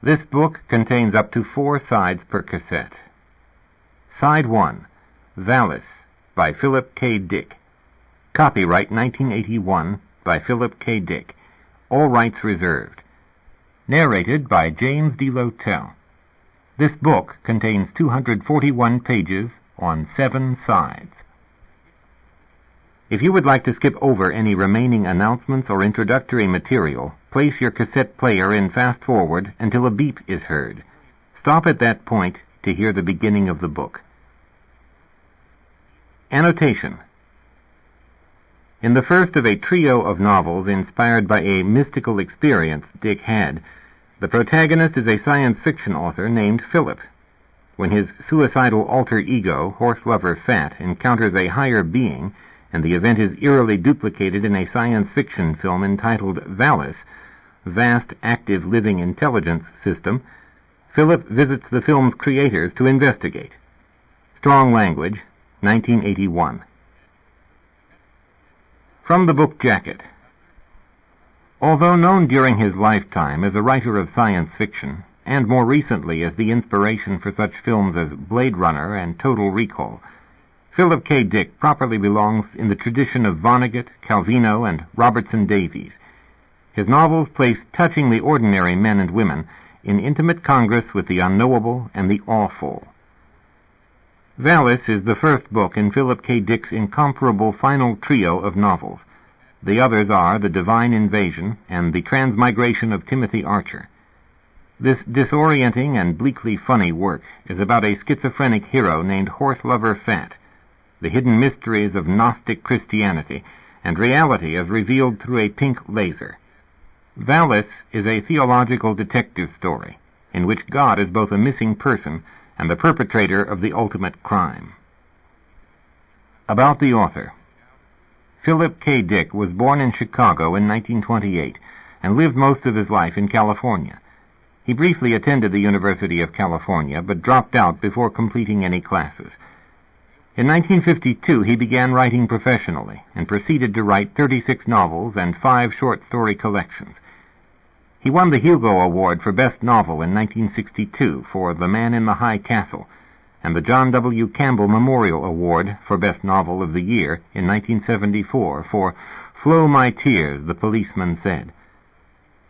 This book contains up to 4 sides per cassette. Side 1, Valis, by Philip K. Dick. Copyright 1981 by Philip K. Dick. All rights reserved. Narrated by James D. Lotell. This book contains 241 pages on 7 sides. If you would like to skip over any remaining announcements or introductory material, place your cassette player in fast forward until a beep is heard. Stop at that point to hear the beginning of the book. Annotation. In the first of a trio of novels inspired by a mystical experience Dick had, the protagonist is a science fiction author named Philip. When his suicidal alter ego, Horselover Fat, encounters a higher being, and the event is eerily duplicated in a science fiction film entitled Valis, Vast Active Living Intelligence System, Philip visits the film's creators to investigate. Strong Language, 1981. From the book jacket. Although known during his lifetime as a writer of science fiction, and more recently as the inspiration for such films as Blade Runner and Total Recall, Philip K. Dick properly belongs in the tradition of Vonnegut, Calvino, and Robertson Davies. His novels place touchingly ordinary men and women in intimate congress with the unknowable and the awful. Valis is the first book in Philip K. Dick's incomparable final trio of novels. The others are The Divine Invasion and The Transmigration of Timothy Archer. This disorienting and bleakly funny work is about a schizophrenic hero named Horselover Fat, the hidden mysteries of Gnostic Christianity, and reality as revealed through a pink laser. Valis is a theological detective story in which God is both a missing person and the perpetrator of the ultimate crime. About the author. Philip K. Dick was born in Chicago in 1928 and lived most of his life in California. He briefly attended the University of California, but dropped out before completing any classes. In 1952, he began writing professionally and proceeded to write 36 novels and 5 short story collections. He won the Hugo Award for Best Novel in 1962 for The Man in the High Castle, and the John W. Campbell Memorial Award for Best Novel of the Year in 1974 for Flow My Tears, the Policeman Said.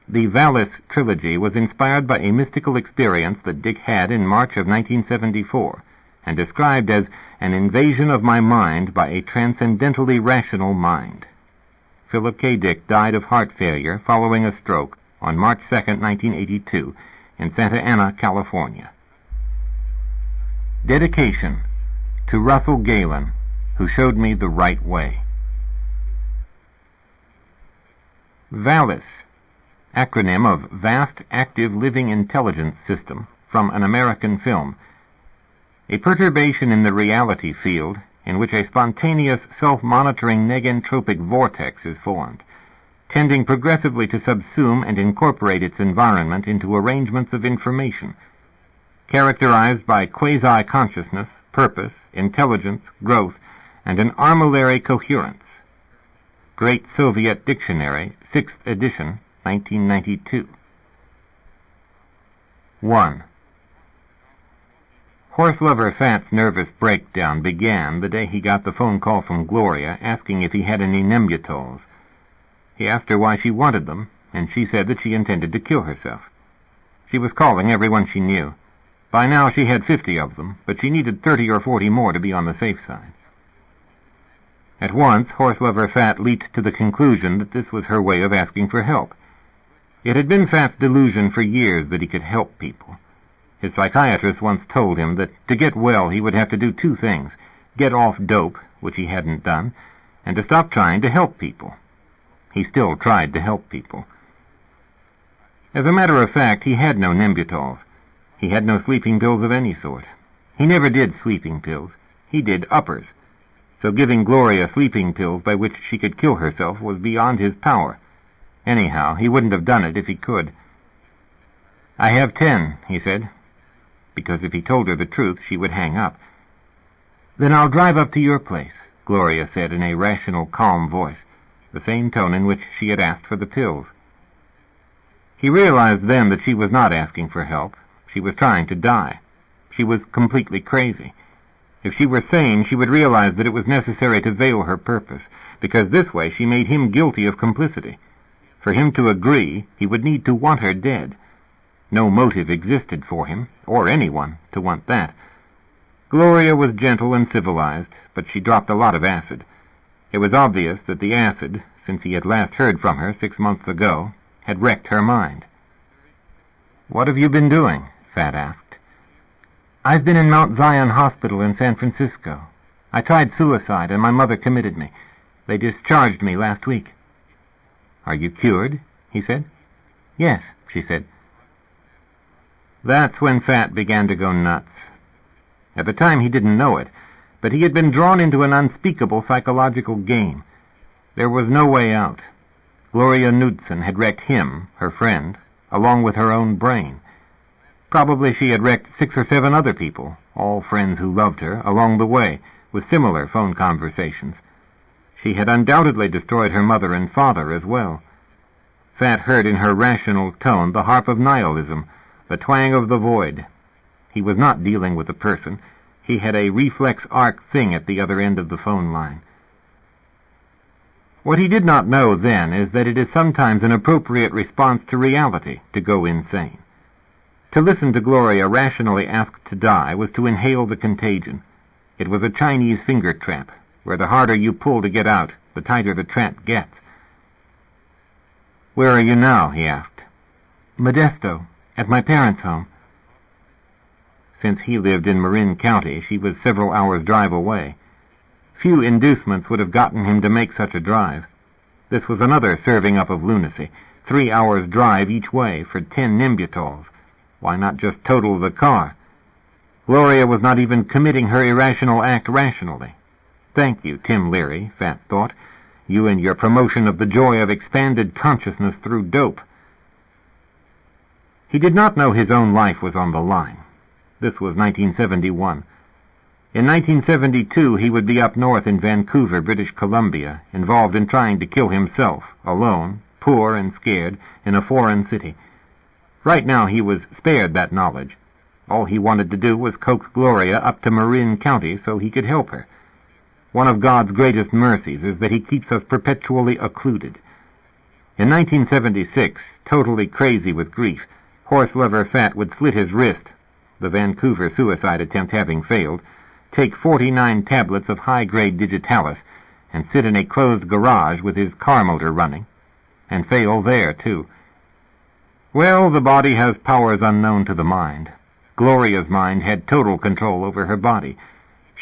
The Valis trilogy was inspired by a mystical experience that Dick had in March of 1974, and described as an invasion of my mind by a transcendentally rational mind. Philip K. Dick died of heart failure following a stroke on March 2, 1982, in Santa Ana, California. Dedication to Russell Galen, who showed me the right way. Valis, acronym of Vast Active Living Intelligence System, from an American film. A perturbation in the reality field in which a spontaneous, self-monitoring negentropic vortex is formed, tending progressively to subsume and incorporate its environment into arrangements of information, characterized by quasi-consciousness, purpose, intelligence, growth, and an armillary coherence. Great Soviet Dictionary, 6th edition, 1992. 1. Horselover Fat's nervous breakdown began the day he got the phone call from Gloria asking if he had any Nembutols. He asked her why she wanted them, and she said that she intended to kill herself. She was calling everyone she knew. By now she had 50 of them, but she needed 30 or 40 more to be on the safe side. At once, Horselover Fat leaped to the conclusion that this was her way of asking for help. It had been Fat's delusion for years that he could help people. His psychiatrist once told him that to get well he would have to do 2 things: get off dope, which he hadn't done, and to stop trying to help people. He still tried to help people. As a matter of fact, he had no Nembutols. He had no sleeping pills of any sort. He never did sleeping pills. He did uppers. So giving Gloria sleeping pills by which she could kill herself was beyond his power. Anyhow, he wouldn't have done it if he could. "I have 10, he said, because if he told her the truth, she would hang up. "Then I'll drive up to your place," Gloria said in a rational, calm voice, the same tone in which she had asked for the pills. He realized then that she was not asking for help. She was trying to die. She was completely crazy. If she were sane, she would realize that it was necessary to veil her purpose, because this way she made him guilty of complicity. For him to agree, he would need to want her dead. No motive existed for him, or anyone, to want that. Gloria was gentle and civilized, but she dropped a lot of acid. It was obvious that the acid, since he had last heard from her 6 months ago, had wrecked her mind. "What have you been doing?" Fat asked. "I've been in Mount Zion Hospital in San Francisco. I tried suicide, and my mother committed me. They discharged me last week." "Are you cured?" he said. "Yes," she said. That's when Fat began to go nuts. At the time he didn't know it, but he had been drawn into an unspeakable psychological game. There was no way out. Gloria Knudsen had wrecked him, her friend, along with her own brain. Probably she had wrecked 6 or 7 other people, all friends who loved her, along the way, with similar phone conversations. She had undoubtedly destroyed her mother and father as well. Fat heard in her rational tone the harp of nihilism, the twang of the void. He was not dealing with a person. He had a reflex arc thing at the other end of the phone line. What he did not know then is that it is sometimes an appropriate response to reality to go insane. To listen to Gloria rationally asked to die was to inhale the contagion. It was a Chinese finger trap, where the harder you pull to get out, the tighter the trap gets. "Where are you now?" he asked. "Modesto, at my parents' home." Since he lived in Marin County, she was several hours' drive away. Few inducements would have gotten him to make such a drive. This was another serving up of lunacy. 3 hours' drive each way for 10 Nimbutols. Why not just total the car? Gloria was not even committing her irrational act rationally. "Thank you, Tim Leary," Fat thought. "You and your promotion of the joy of expanded consciousness through dope." He did not know his own life was on the line. This was 1971. In 1972, he would be up north in Vancouver, British Columbia, involved in trying to kill himself, alone, poor and scared, in a foreign city. Right now he was spared that knowledge. All he wanted to do was coax Gloria up to Marin County so he could help her. One of God's greatest mercies is that he keeps us perpetually occluded. In 1976, totally crazy with grief, Horselover Fat would slit his wrist, the Vancouver suicide attempt having failed, take 49 tablets of high-grade digitalis, and sit in a closed garage with his car motor running, and fail there, too. Well, the body has powers unknown to the mind. Gloria's mind had total control over her body.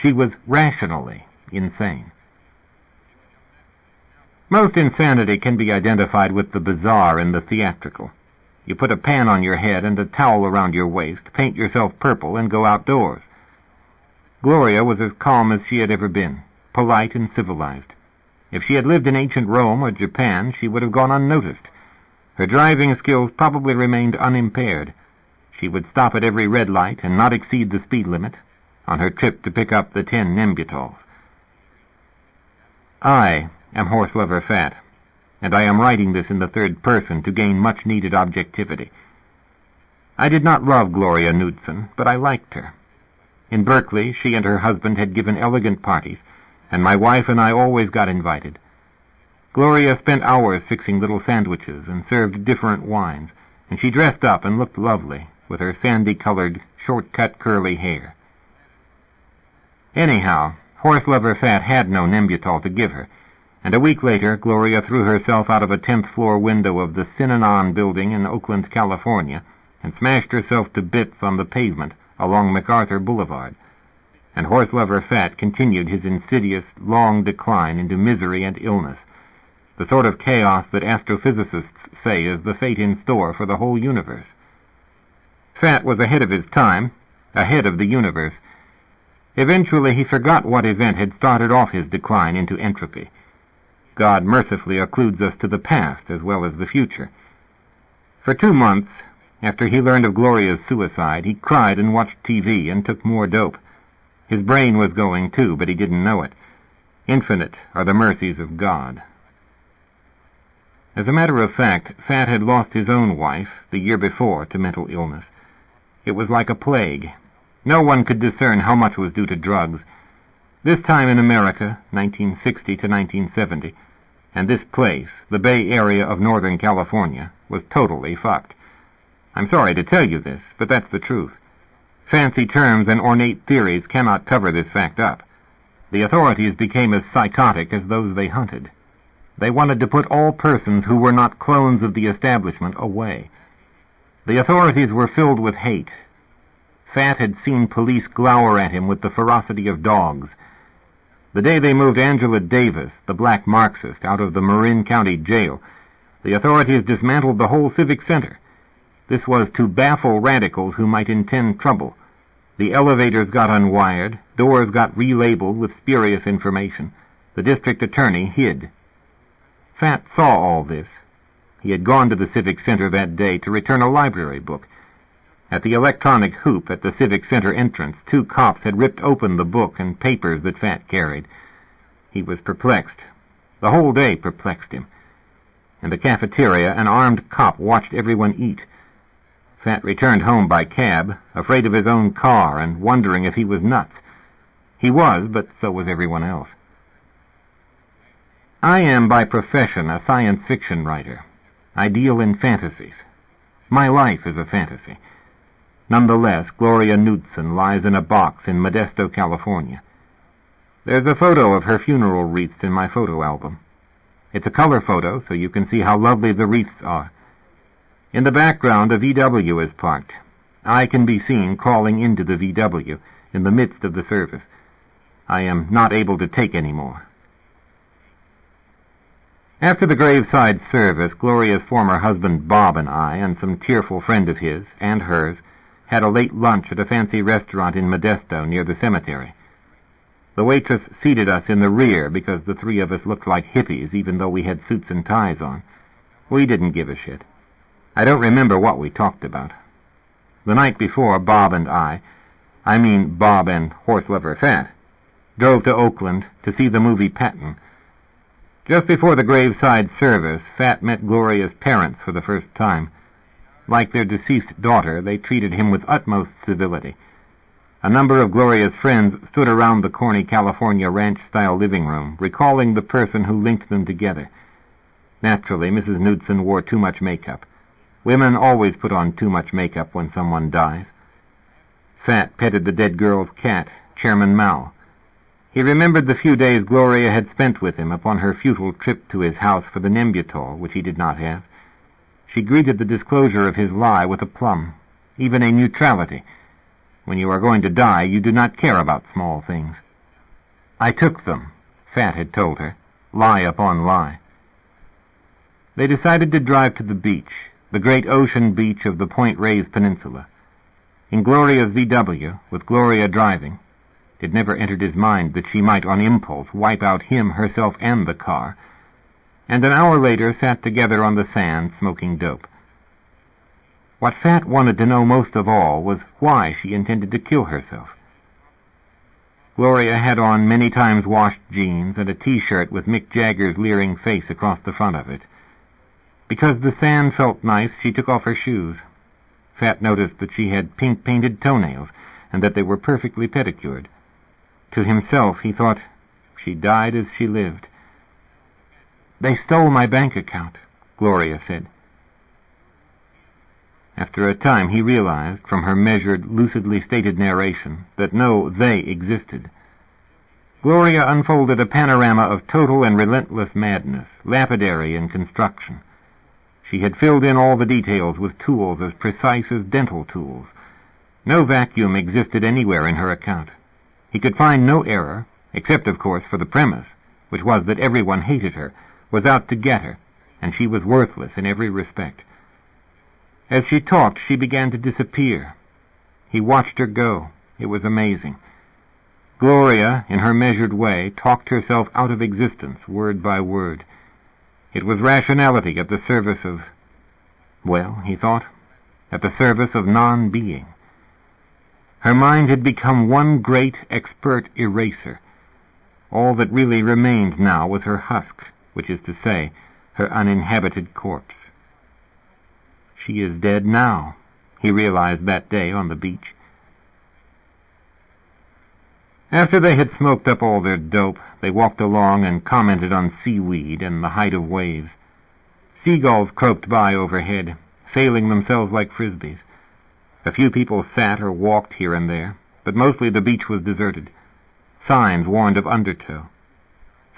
She was rationally insane. Most insanity can be identified with the bizarre and the theatrical. You put a pan on your head and a towel around your waist, paint yourself purple, and go outdoors. Gloria was as calm as she had ever been, polite and civilized. If she had lived in ancient Rome or Japan, she would have gone unnoticed. Her driving skills probably remained unimpaired. She would stop at every red light and not exceed the speed limit on her trip to pick up the 10 Nimbutols. I am Horselover Fat, and I am writing this in the third person to gain much-needed objectivity. I did not love Gloria Knudsen, but I liked her. In Berkeley, she and her husband had given elegant parties, and my wife and I always got invited. Gloria spent hours fixing little sandwiches and served different wines, and she dressed up and looked lovely, with her sandy-colored, short-cut curly hair. Anyhow, Horselover Fat had no Nembutol to give her, and a week later Gloria threw herself out of a 10th-floor window of the Synanon building in Oakland, California, and smashed herself to bits on the pavement along MacArthur Boulevard, and Horselover Fat continued his insidious, long decline into misery and illness, the sort of chaos that astrophysicists say is the fate in store for the whole universe. Fat was ahead of his time, ahead of the universe. Eventually he forgot what event had started off his decline into entropy. God mercifully occludes us to the past as well as the future. For 2 months, after he learned of Gloria's suicide, he cried and watched TV and took more dope. His brain was going too, but he didn't know it. Infinite are the mercies of God. As a matter of fact, Fat had lost his own wife the year before to mental illness. It was like a plague. No one could discern how much was due to drugs. This time in America, 1960 to 1970, and this place, the Bay Area of Northern California, was totally fucked. I'm sorry to tell you this, but that's the truth. Fancy terms and ornate theories cannot cover this fact up. The authorities became as psychotic as those they hunted. They wanted to put all persons who were not clones of the establishment away. The authorities were filled with hate. Fat had seen police glower at him with the ferocity of dogs. The day they moved Angela Davis, the black Marxist, out of the Marin County Jail, the authorities dismantled the whole civic center. This was to baffle radicals who might intend trouble. The elevators got unwired, doors got relabeled with spurious information. The district attorney hid. Fat saw all this. He had gone to the Civic Center that day to return a library book. At the electronic hoop at the Civic Center entrance, 2 cops had ripped open the book and papers that Fat carried. He was perplexed. The whole day perplexed him. In the cafeteria, an armed cop watched everyone eat. Fat returned home by cab, afraid of his own car and wondering if he was nuts. He was, but so was everyone else. I am by profession a science fiction writer. I deal in fantasies. My life is a fantasy. Nonetheless, Gloria Knudsen lies in a box in Modesto, California. There's a photo of her funeral wreaths in my photo album. It's a color photo, so you can see how lovely the wreaths are. In the background, a VW is parked. I can be seen crawling into the VW in the midst of the service. I am not able to take any more. After the graveside service, Gloria's former husband Bob and I, and some tearful friend of his, and hers, had a late lunch at a fancy restaurant in Modesto near the cemetery. The waitress seated us in the rear because the 3 of us looked like hippies even though we had suits and ties on. We didn't give a shit. I don't remember what we talked about. The night before, Bob and I mean Bob and Horselover Fat, drove to Oakland to see the movie Patton. Just before the graveside service, Fat met Gloria's parents for the first time. Like their deceased daughter, they treated him with utmost civility. A number of Gloria's friends stood around the corny California ranch-style living room, recalling the person who linked them together. Naturally, Mrs. Knudsen wore too much makeup. Women always put on too much makeup when someone dies. Fat petted the dead girl's cat, Chairman Mao. He remembered the few days Gloria had spent with him upon her futile trip to his house for the Nembutol, which he did not have. She greeted the disclosure of his lie with aplomb, even a neutrality. When you are going to die, you do not care about small things. I took them, Fat had told her, lie upon lie. They decided to drive to the beach, the great ocean beach of the Point Reyes Peninsula. In Gloria's VW, with Gloria driving, it never entered his mind that she might on impulse wipe out him, herself, and the car, and an hour later sat together on the sand smoking dope. What Fat wanted to know most of all was why she intended to kill herself. Gloria had on many times washed jeans and a T-shirt with Mick Jagger's leering face across the front of it. Because the sand felt nice, she took off her shoes. Fat noticed that she had pink-painted toenails and that they were perfectly pedicured. To himself, he thought, she died as she lived. They stole my bank account, Gloria said. After a time, he realized, from her measured, lucidly stated narration, that no they existed. Gloria unfolded a panorama of total and relentless madness, lapidary in construction. She had filled in all the details with tools as precise as dental tools. No vacuum existed anywhere in her account. He could find no error, except, of course, for the premise, which was that everyone hated her, was out to get her, and she was worthless in every respect. As she talked, she began to disappear. He watched her go. It was amazing. Gloria, in her measured way, talked herself out of existence, word by word. It was rationality at the service of, well, he thought, at the service of non-being. Her mind had become one great expert eraser. All that really remained now was her husk, which is to say, her uninhabited corpse. She is dead now, he realized that day on the beach. After they had smoked up all their dope, they walked along and commented on seaweed and the height of waves. Seagulls croaked by overhead, sailing themselves like frisbees. A few people sat or walked here and there, but mostly the beach was deserted. Signs warned of undertow.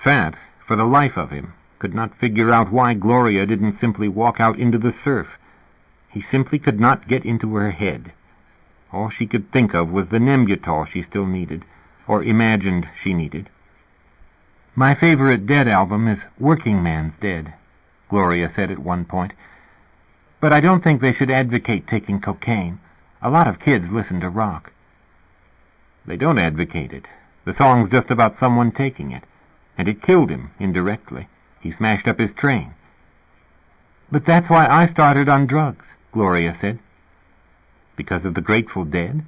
Fat, for the life of him, could not figure out why Gloria didn't simply walk out into the surf. He simply could not get into her head. All she could think of was the Nembutal she still needed, or imagined she needed. "My favorite Dead album is Working Man's Dead," Gloria said at one point. "But I don't think they should advocate taking cocaine. A lot of kids listen to rock." "They don't advocate it. The song's just about someone taking it. And it killed him, indirectly. He smashed up his train." "But that's why I started on drugs," Gloria said. "Because of the Grateful Dead?"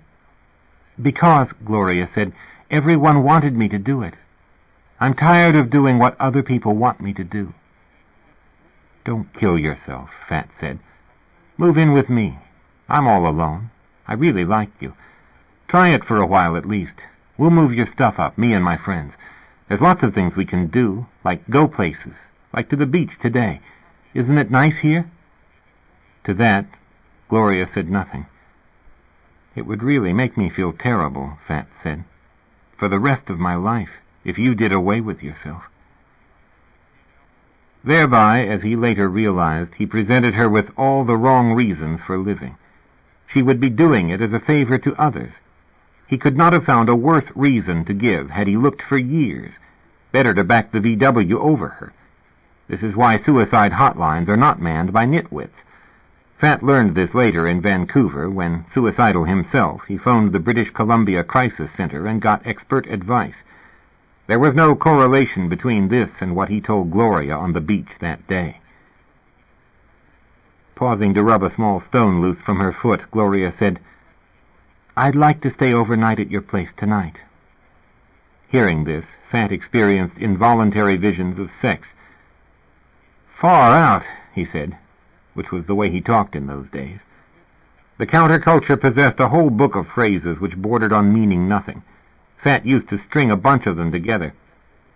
"Because," Gloria said, "everyone wanted me to do it. I'm tired of doing what other people want me to do." "Don't kill yourself," Fat said. "Move in with me. I'm all alone. I really like you. Try it for a while at least. We'll move your stuff up, me and my friends. There's lots of things we can do, like go places, like to the beach today. Isn't it nice here?" To that, Gloria said nothing. "It would really make me feel terrible," Fat said, "for the rest of my life, if you did away with yourself." Thereby, as he later realized, he presented her with all the wrong reasons for living. She would be doing it as a favor to others. He could not have found a worse reason to give had he looked for years. Better to back the VW over her. This is why suicide hotlines are not manned by nitwits. Fat learned this later in Vancouver when, suicidal himself, he phoned the British Columbia Crisis Center and got expert advice. There was no correlation between this and what he told Gloria on the beach that day. Pausing to rub a small stone loose from her foot, Gloria said, "I'd like to stay overnight at your place tonight." Hearing this, Fat experienced involuntary visions of sex. "Far out," he said, which was the way he talked in those days. The counterculture possessed a whole book of phrases which bordered on meaning nothing. Fat used to string a bunch of them together.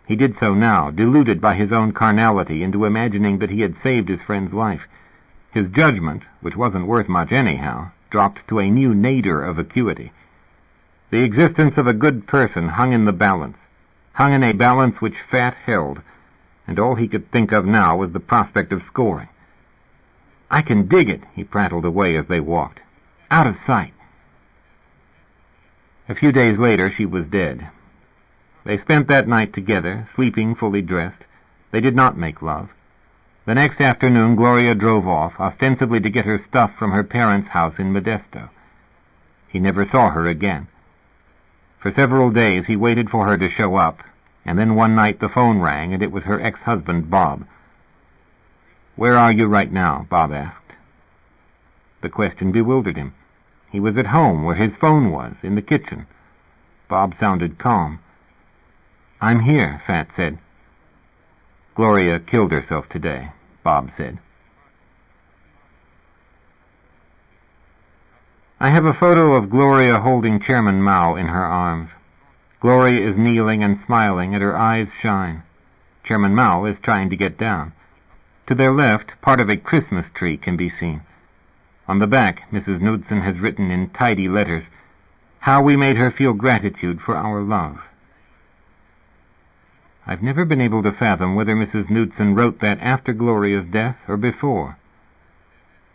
He did so now, deluded by his own carnality into imagining that he had saved his friend's life. His judgment, which wasn't worth much anyhow, dropped to a new nadir of acuity. The existence of a good person hung in the balance, hung in a balance which Fat held, and all he could think of now was the prospect of scoring. "I can dig it," he prattled away as they walked. "Out of sight." A few days later she was dead. They spent that night together, sleeping fully dressed. They did not make love. The next afternoon Gloria drove off, ostensibly to get her stuff from her parents' house in Modesto. He never saw her again. For several days he waited for her to show up, and then one night the phone rang, and it was her ex-husband, Bob. "Where are you right now?" Bob asked. The question bewildered him. He was at home, where his phone was, in the kitchen. Bob sounded calm. "I'm here," Fat said. "Gloria killed herself today," Bob said. I have a photo of Gloria holding Chairman Mao in her arms. Gloria is kneeling and smiling, and her eyes shine. Chairman Mao is trying to get down. To their left, part of a Christmas tree can be seen. On the back, Mrs. Knudsen has written in tidy letters, "How we made her feel gratitude for our love." I've never been able to fathom whether Mrs. Knudsen wrote that after Gloria's death or before.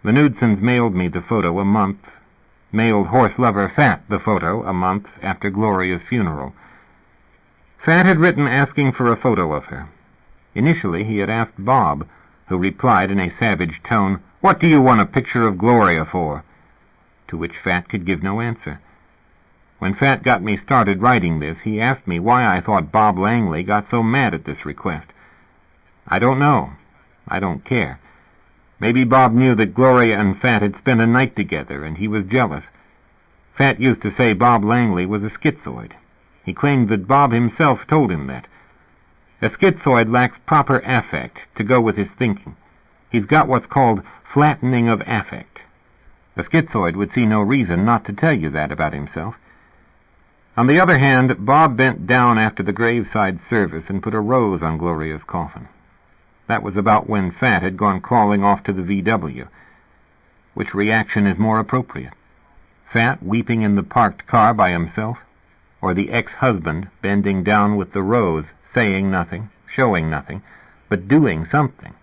The Knudsens mailed me the photo mailed Horselover Fat the photo a month after Gloria's funeral. Fat had written asking for a photo of her. Initially he had asked Bob, who replied in a savage tone, "What do you want a picture of Gloria for?" To which Fat could give no answer. When Fat got me started writing this, he asked me why I thought Bob Langley got so mad at this request. I don't know. I don't care. Maybe Bob knew that Gloria and Fat had spent a night together, and he was jealous. Fat used to say Bob Langley was a schizoid. He claimed that Bob himself told him that. A schizoid lacks proper affect to go with his thinking. He's got what's called flattening of affect. A schizoid would see no reason not to tell you that about himself. On the other hand, Bob bent down after the graveside service and put a rose on Gloria's coffin. That was about when Fat had gone crawling off to the VW. Which reaction is more appropriate? Fat weeping in the parked car by himself, or the ex-husband bending down with the rose, saying nothing, showing nothing, but doing something?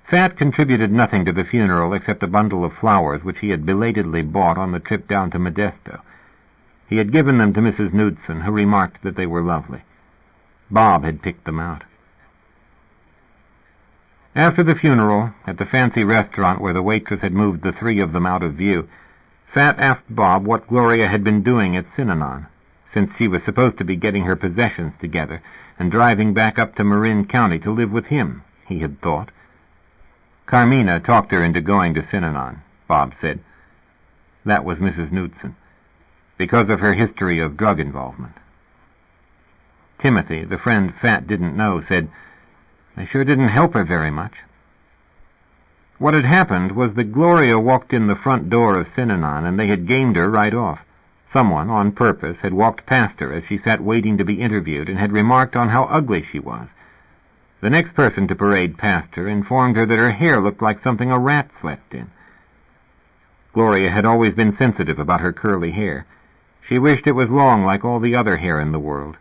Fat contributed nothing to the funeral except a bundle of flowers which he had belatedly bought on the trip down to Modesto. He had given them to Mrs. Knudsen, who remarked that they were lovely. Bob had picked them out. After the funeral, at the fancy restaurant where the waitress had moved the three of them out of view, Fat asked Bob what Gloria had been doing at Synanon, since she was supposed to be getting her possessions together and driving back up to Marin County to live with him, he had thought. Carmina talked her into going to Synanon, Bob said. That was Mrs. Knudsen, because of her history of drug involvement. Timothy, the friend Fat didn't know, said, "They sure didn't help her very much." What had happened was that Gloria walked in the front door of Synanon, and they had gamed her right off. Someone, on purpose, had walked past her as she sat waiting to be interviewed and had remarked on how ugly she was. The next person to parade past her informed her that her hair looked like something a rat slept in. Gloria had always been sensitive about her curly hair. She wished it was long like all the other hair in the world.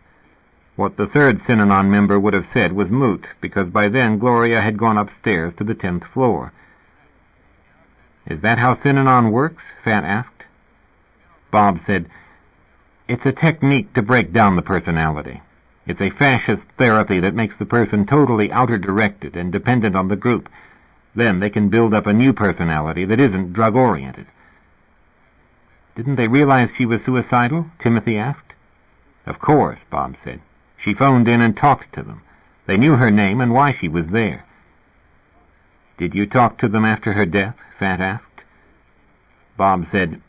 What the third Synanon member would have said was moot, because by then Gloria had gone upstairs to the 10th floor. "Is that how Synanon works?" Fat asked. Bob said, "It's a technique to break down the personality. It's a fascist therapy that makes the person totally outer-directed and dependent on the group. Then they can build up a new personality that isn't drug-oriented." "Didn't they realize she was suicidal?" Timothy asked. "Of course," Bob said. "She phoned in and talked to them. They knew her name and why she was there." "Did you talk to them after her death?" Fat asked. Bob said,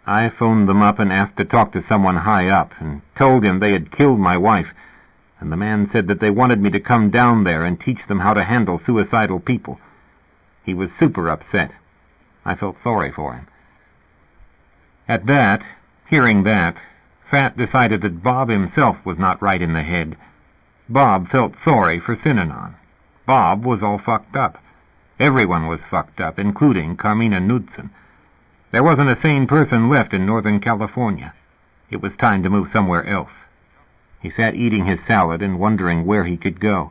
"I phoned them up and asked to talk to someone high up, and told him they had killed my wife, and the man said that they wanted me to come down there and teach them how to handle suicidal people. He was super upset. I felt sorry for him." At that, hearing that, Fat decided that Bob himself was not right in the head. Bob felt sorry for Synanon. Bob was all fucked up. Everyone was fucked up, including Carmina Knudsen. There wasn't a sane person left in Northern California. It was time to move somewhere else. He sat eating his salad and wondering where he could go.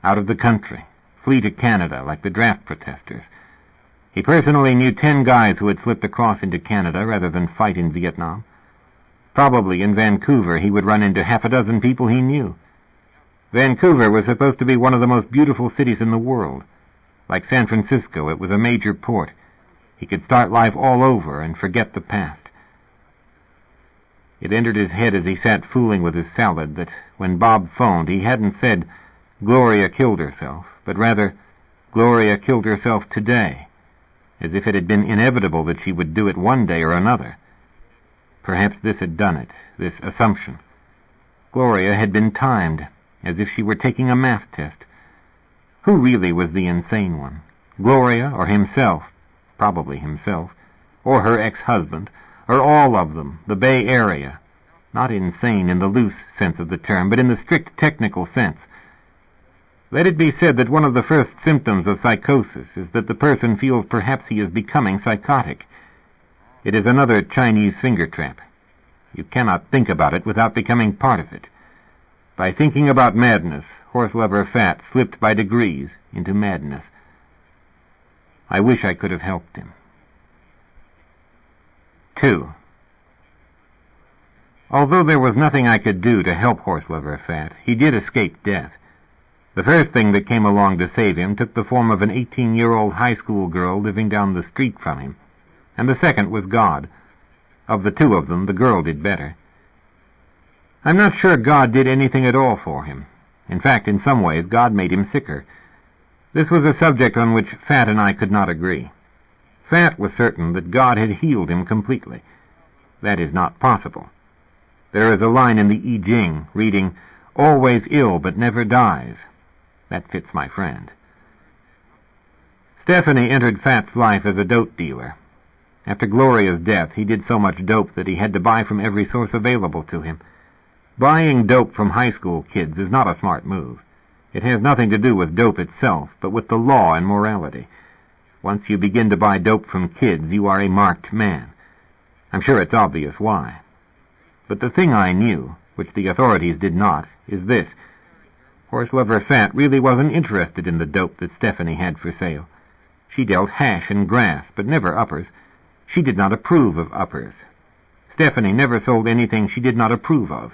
Out of the country. Flee to Canada like the draft protesters. He personally knew 10 guys who had slipped across into Canada rather than fight in Vietnam. Probably in Vancouver he would run into half a dozen people he knew. Vancouver was supposed to be one of the most beautiful cities in the world. Like San Francisco, it was a major port. He could start life all over and forget the past. It entered his head as he sat fooling with his salad that when Bob phoned he hadn't said, "Gloria killed herself," but rather, "Gloria killed herself today," as if it had been inevitable that she would do it one day or another. Perhaps this had done it, this assumption. Gloria had been timed, as if she were taking a math test. Who really was the insane one? Gloria or himself? Probably himself. Or her ex-husband. Or all of them, the Bay Area. Not insane in the loose sense of the term, but in the strict technical sense. Let it be said that one of the first symptoms of psychosis is that the person feels perhaps he is becoming psychotic. It is another Chinese finger trap. You cannot think about it without becoming part of it. By thinking about madness, Horselover Fat slipped by degrees into madness. I wish I could have helped him. 2. Although there was nothing I could do to help Horselover Fat, he did escape death. The first thing that came along to save him took the form of an 18-year-old high school girl living down the street from him, and the second was God. Of the two of them, the girl did better. I'm not sure God did anything at all for him. In fact, in some ways, God made him sicker. This was a subject on which Fat and I could not agree. Fat was certain that God had healed him completely. That is not possible. There is a line in the I Ching reading, always ill but never dies. That fits my friend. Stephanie entered Fat's life as a dope dealer. After Gloria's death, he did so much dope that he had to buy from every source available to him. Buying dope from high school kids is not a smart move. It has nothing to do with dope itself, but with the law and morality. Once you begin to buy dope from kids, you are a marked man. I'm sure it's obvious why. But the thing I knew, which the authorities did not, is this. Horselover Fat really wasn't interested in the dope that Stephanie had for sale. She dealt hash and grass, but never uppers. She did not approve of uppers. Stephanie never sold anything she did not approve of.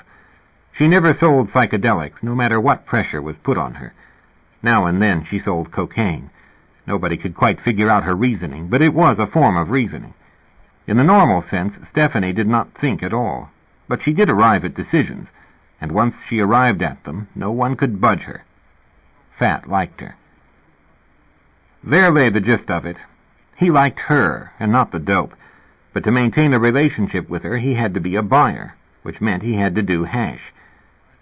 She never sold psychedelics, no matter what pressure was put on her. Now and then she sold cocaine. Nobody could quite figure out her reasoning, but it was a form of reasoning. In the normal sense, Stephanie did not think at all, but she did arrive at decisions, and once she arrived at them, no one could budge her. Fat liked her. There lay the gist of it. He liked her, and not the dope, but to maintain a relationship with her, he had to be a buyer, which meant he had to do hash.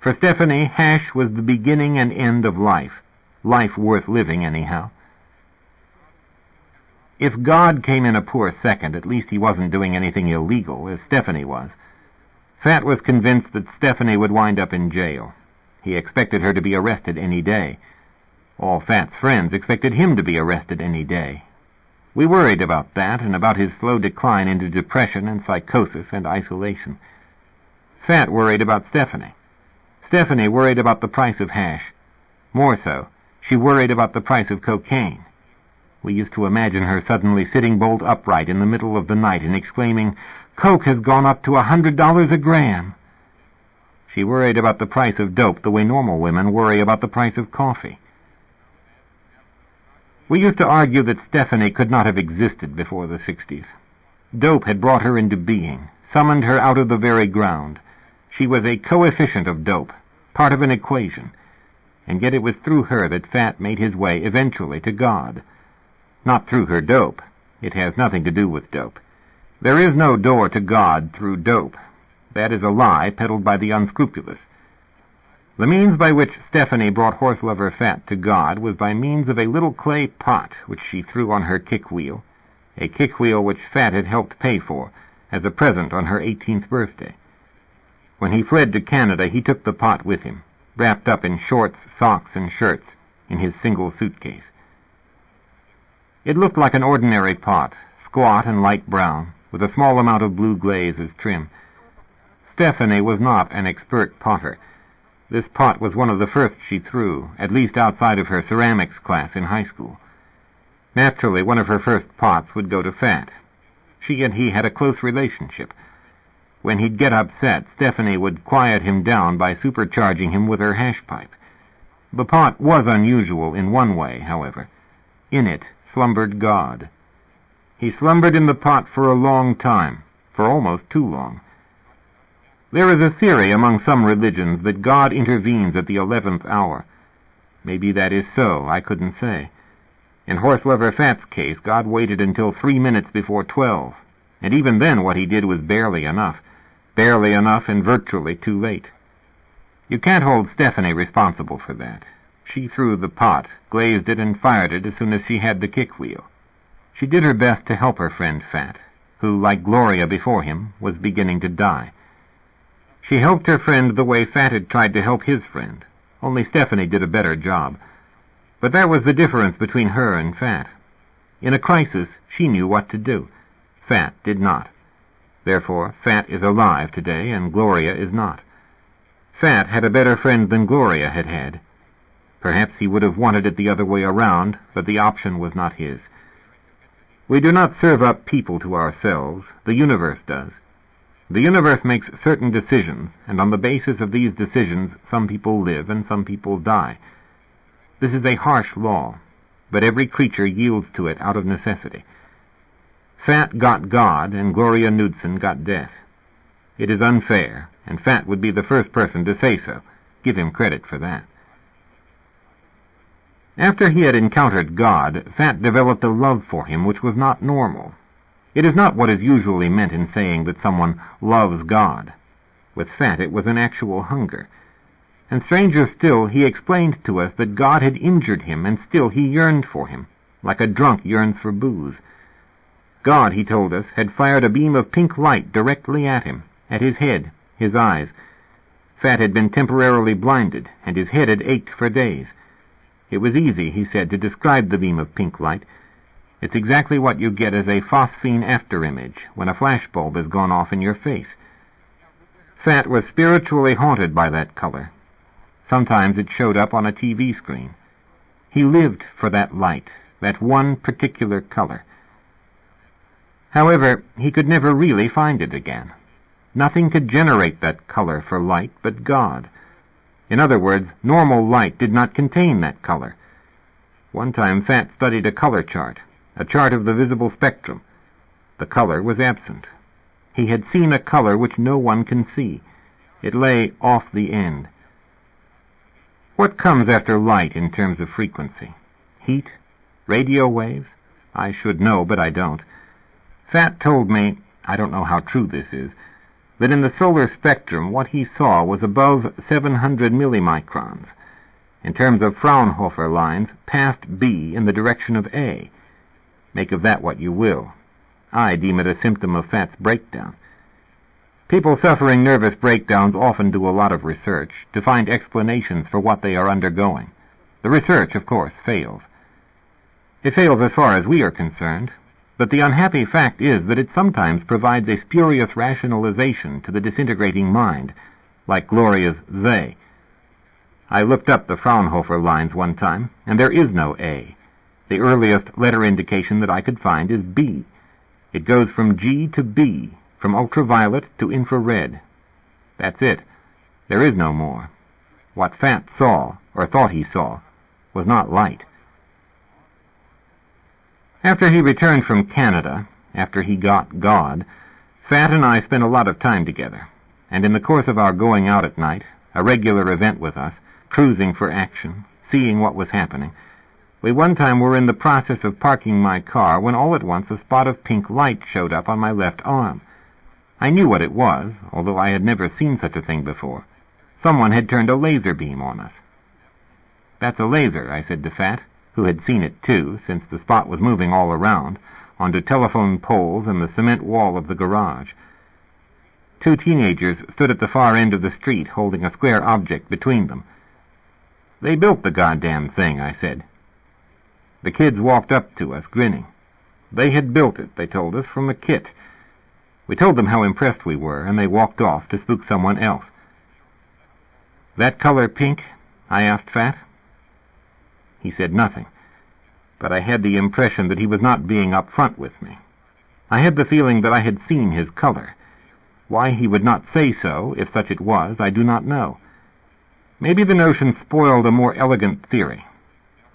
For Stephanie, hash was the beginning and end of life worth living anyhow. If God came in a poor second, at least he wasn't doing anything illegal, as Stephanie was. Fat was convinced that Stephanie would wind up in jail. He expected her to be arrested any day. All Fat's friends expected him to be arrested any day. We worried about that and about his slow decline into depression and psychosis and isolation. Fat worried about Stephanie. Stephanie worried about the price of hash. More so, she worried about the price of cocaine. We used to imagine her suddenly sitting bolt upright in the middle of the night and exclaiming, "Coke has gone up to $100 a gram." She worried about the price of dope the way normal women worry about the price of coffee. We used to argue that Stephanie could not have existed before the 60s. Dope had brought her into being, summoned her out of the very ground. She was a coefficient of dope, part of an equation, and yet it was through her that Fat made his way eventually to God. Not through her dope. It has nothing to do with dope. There is no door to God through dope. That is a lie peddled by the unscrupulous. The means by which Stephanie brought Horselover Fat to God was by means of a little clay pot which she threw on her kick wheel, a kick wheel which Fat had helped pay for as a present on her 18th birthday. When he fled to Canada, he took the pot with him, wrapped up in shorts, socks, and shirts, in his single suitcase. It looked like an ordinary pot, squat and light brown, with a small amount of blue glaze as trim. Stephanie was not an expert potter. This pot was one of the first she threw, at least outside of her ceramics class in high school. Naturally, one of her first pots would go to Fat. She and he had a close relationship. When he'd get upset, Stephanie would quiet him down by supercharging him with her hash pipe. The pot was unusual in one way, however. In it slumbered God. He slumbered in the pot for a long time, for almost too long. There is a theory among some religions that God intervenes at the 11th hour. Maybe that is so, I couldn't say. In Horselover Fat's case, God waited until 3 minutes before 12, and even then what he did was barely enough and virtually too late. You can't hold Stephanie responsible for that. She threw the pot, glazed it, and fired it as soon as she had the kick wheel. She did her best to help her friend Fat, who, like Gloria before him, was beginning to die. She helped her friend the way Fat had tried to help his friend, only Stephanie did a better job. But that was the difference between her and Fat. In a crisis, she knew what to do. Fat did not. Therefore, Fat is alive today, and Gloria is not. Fat had a better friend than Gloria had had. Perhaps he would have wanted it the other way around, but the option was not his. We do not serve up people to ourselves. The universe does. The universe makes certain decisions, and on the basis of these decisions, some people live and some people die. This is a harsh law, but every creature yields to it out of necessity. Fat got God, and Gloria Knudsen got death. It is unfair, and Fat would be the first person to say so. Give him credit for that. After he had encountered God, Fat developed a love for him which was not normal. It is not what is usually meant in saying that someone loves God. With Fat it was an actual hunger. And stranger still, he explained to us that God had injured him, and still he yearned for him, like a drunk yearns for booze. God, he told us, had fired a beam of pink light directly at him, at his head, his eyes. Fat had been temporarily blinded, and his head had ached for days. It was easy, he said, to describe the beam of pink light. It's exactly what you get as a phosphine afterimage when a flashbulb has gone off in your face. Fat was spiritually haunted by that color. Sometimes it showed up on a TV screen. He lived for that light, that one particular color. However, he could never really find it again. Nothing could generate that color for light but God. In other words, normal light did not contain that color. One time Fat studied a color chart, a chart of the visible spectrum. The color was absent. He had seen a color which no one can see. It lay off the end. What comes after light in terms of frequency? Heat? Radio waves? I should know, but I don't. Fat told me, I don't know how true this is, that in the solar spectrum what he saw was above 700 millimicrons. In terms of Fraunhofer lines, past B in the direction of A. Make of that what you will. I deem it a symptom of Fat's breakdown. People suffering nervous breakdowns often do a lot of research to find explanations for what they are undergoing. The research, of course, fails. It fails as far as we are concerned, but the unhappy fact is that it sometimes provides a spurious rationalization to the disintegrating mind, like Gloria's they. I looked up the Fraunhofer lines one time, and there is no A. The earliest letter indication that I could find is B. It goes from G to B, from ultraviolet to infrared. That's it. There is no more. What Fat saw, or thought he saw, was not light. After he returned from Canada, after he got God, Fat and I spent a lot of time together, and in the course of our going out at night, a regular event with us, cruising for action, seeing what was happening, we one time were in the process of parking my car when all at once a spot of pink light showed up on my left arm. I knew what it was, although I had never seen such a thing before. Someone had turned a laser beam on us. That's a laser, I said to Fat, who had seen it too, since the spot was moving all around, onto telephone poles and the cement wall of the garage. Two teenagers stood at the far end of the street holding a square object between them. They built the goddamn thing, I said. The kids walked up to us, grinning. They had built it, they told us, from a kit. We told them how impressed we were, and they walked off to spook someone else. That color pink? I asked Fat. He said nothing, but I had the impression that he was not being up front with me. I had the feeling that I had seen his color. Why he would not say so, if such it was, I do not know. Maybe the notion spoiled a more elegant theory.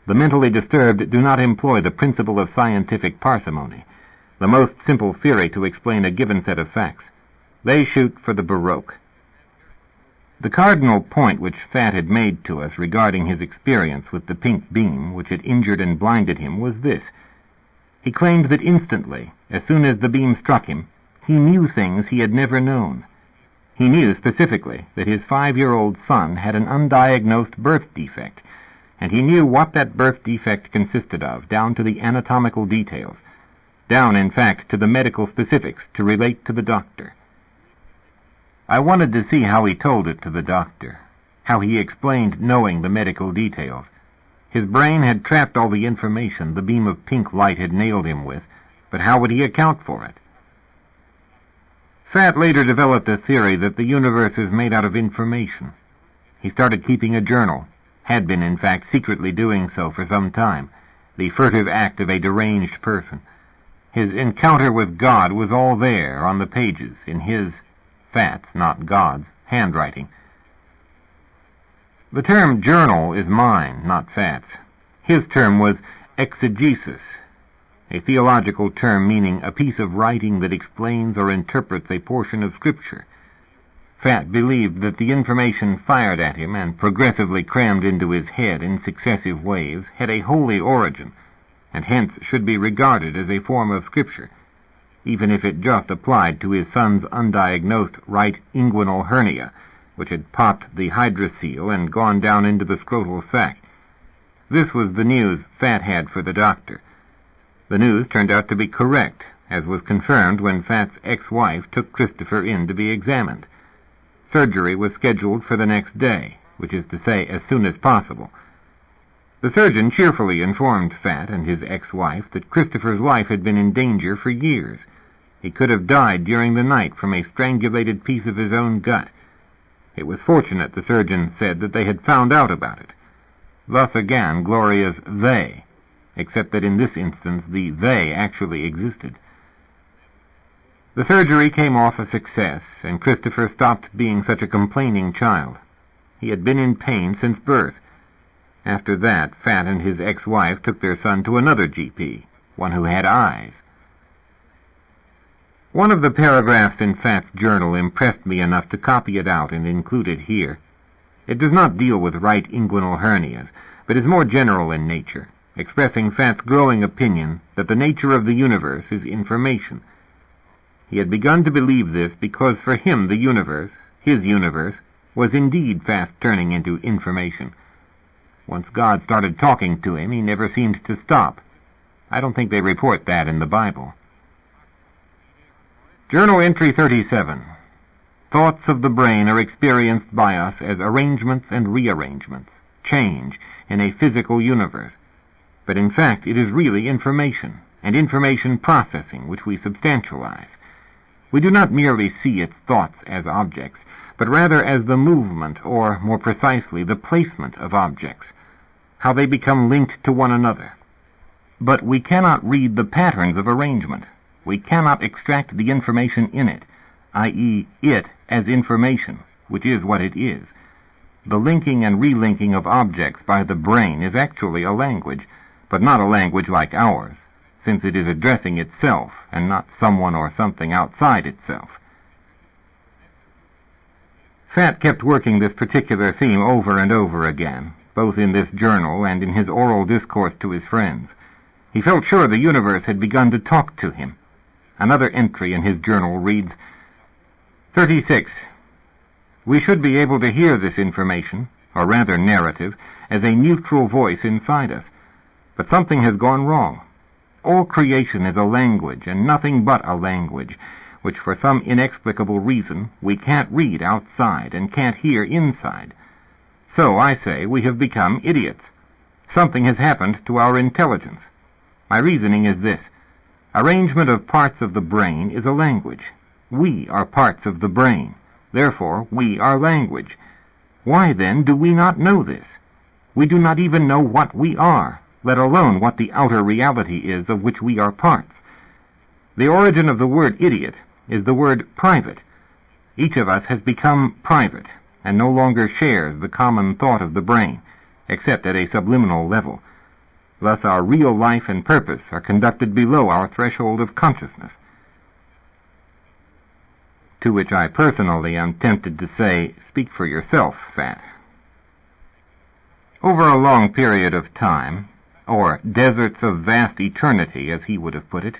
The mentally disturbed do not employ the principle of scientific parsimony, the most simple theory to explain a given set of facts. They shoot for the Baroque. The cardinal point which Fat had made to us regarding his experience with the pink beam which had injured and blinded him was this. He claimed that instantly, as soon as the beam struck him, he knew things he had never known. He knew specifically that his 5-year-old son had an undiagnosed birth defect, and he knew what that birth defect consisted of, down to the anatomical details, down, in fact, to the medical specifics to relate to the doctor. I wanted to see how he told it to the doctor, how he explained knowing the medical details. His brain had trapped all the information the beam of pink light had nailed him with, but how would he account for it? Fat later developed a theory that the universe is made out of information. He started keeping a journal, had been, in fact, secretly doing so for some time, the furtive act of a deranged person. His encounter with God was all there on the pages, in his, Fat's, not God's, handwriting. The term journal is mine, not Fat's. His term was exegesis, a theological term meaning a piece of writing that explains or interprets a portion of Scripture. Fat believed that the information fired at him and progressively crammed into his head in successive waves had a holy origin, and hence should be regarded as a form of Scripture, even if it just applied to his son's undiagnosed right inguinal hernia, which had popped the hydrocele and gone down into the scrotal sac. This was the news Fat had for the doctor. The news turned out to be correct, as was confirmed when Fat's ex-wife took Christopher in to be examined. Surgery was scheduled for the next day, which is to say, as soon as possible. The surgeon cheerfully informed Fat and his ex-wife that Christopher's life had been in danger for years. He could have died during the night from a strangulated piece of his own gut. It was fortunate, the surgeon said, that they had found out about it. Thus again Gloria's they, except that in this instance the they actually existed. The surgery came off a success, and Christopher stopped being such a complaining child. He had been in pain since birth. After that, Fat and his ex-wife took their son to another GP, one who had eyes. One of the paragraphs in Fat's journal impressed me enough to copy it out and include it here. It does not deal with right inguinal hernias, but is more general in nature, expressing Fat's growing opinion that the nature of the universe is information. He had begun to believe this because for him the universe, his universe, was indeed fast turning into information. Once God started talking to him, he never seemed to stop. I don't think they report that in the Bible. Journal Entry 37. Thoughts of the brain are experienced by us as arrangements and rearrangements, change, in a physical universe. But in fact it is really information, and information processing, which we substantialize. We do not merely see its thoughts as objects, but rather as the movement, or, more precisely, the placement of objects, how they become linked to one another. But we cannot read the patterns of arrangement. We cannot extract the information in it, i.e., it as information, which is what it is. The linking and relinking of objects by the brain is actually a language, but not a language like ours, since it is addressing itself and not someone or something outside itself. Fat kept working this particular theme over and over again, both in this journal and in his oral discourse to his friends. He felt sure the universe had begun to talk to him. Another entry in his journal reads, 36. We should be able to hear this information, or rather narrative, as a neutral voice inside us. But something has gone wrong. All creation is a language, and nothing but a language, which for some inexplicable reason we can't read outside and can't hear inside. So, I say, we have become idiots. Something has happened to our intelligence. My reasoning is this. Arrangement of parts of the brain is a language. We are parts of the brain. Therefore, we are language. Why, then, do we not know this? We do not even know what we are, let alone what the outer reality is of which we are parts. The origin of the word idiot is the word private. Each of us has become private, and no longer shares the common thought of the brain, except at a subliminal level. Thus our real life and purpose are conducted below our threshold of consciousness. To which I personally am tempted to say, speak for yourself, Fat. Over a long period of time, or deserts of vast eternity, as he would have put it,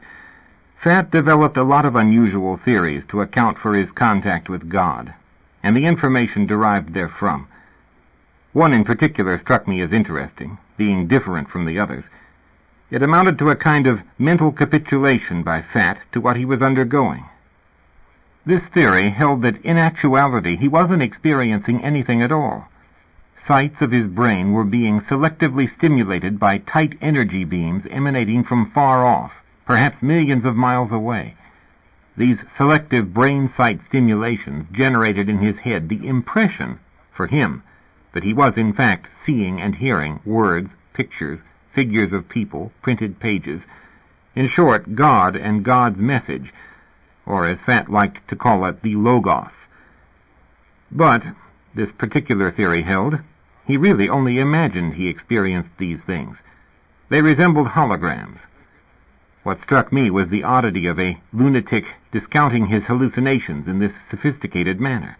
Fat developed a lot of unusual theories to account for his contact with God, and the information derived therefrom. One in particular struck me as interesting, being different from the others. It amounted to a kind of mental capitulation by Fat to what he was undergoing. This theory held that in actuality he wasn't experiencing anything at all. Sites of his brain were being selectively stimulated by tight energy beams emanating from far off, perhaps millions of miles away. These selective brain site stimulations generated in his head the impression, for him, that he was in fact seeing and hearing words, pictures, figures of people, printed pages, in short, God and God's message, or as Fat liked to call it, the Logos. But, this particular theory held, he really only imagined he experienced these things. They resembled holograms. What struck me was the oddity of a lunatic discounting his hallucinations in this sophisticated manner.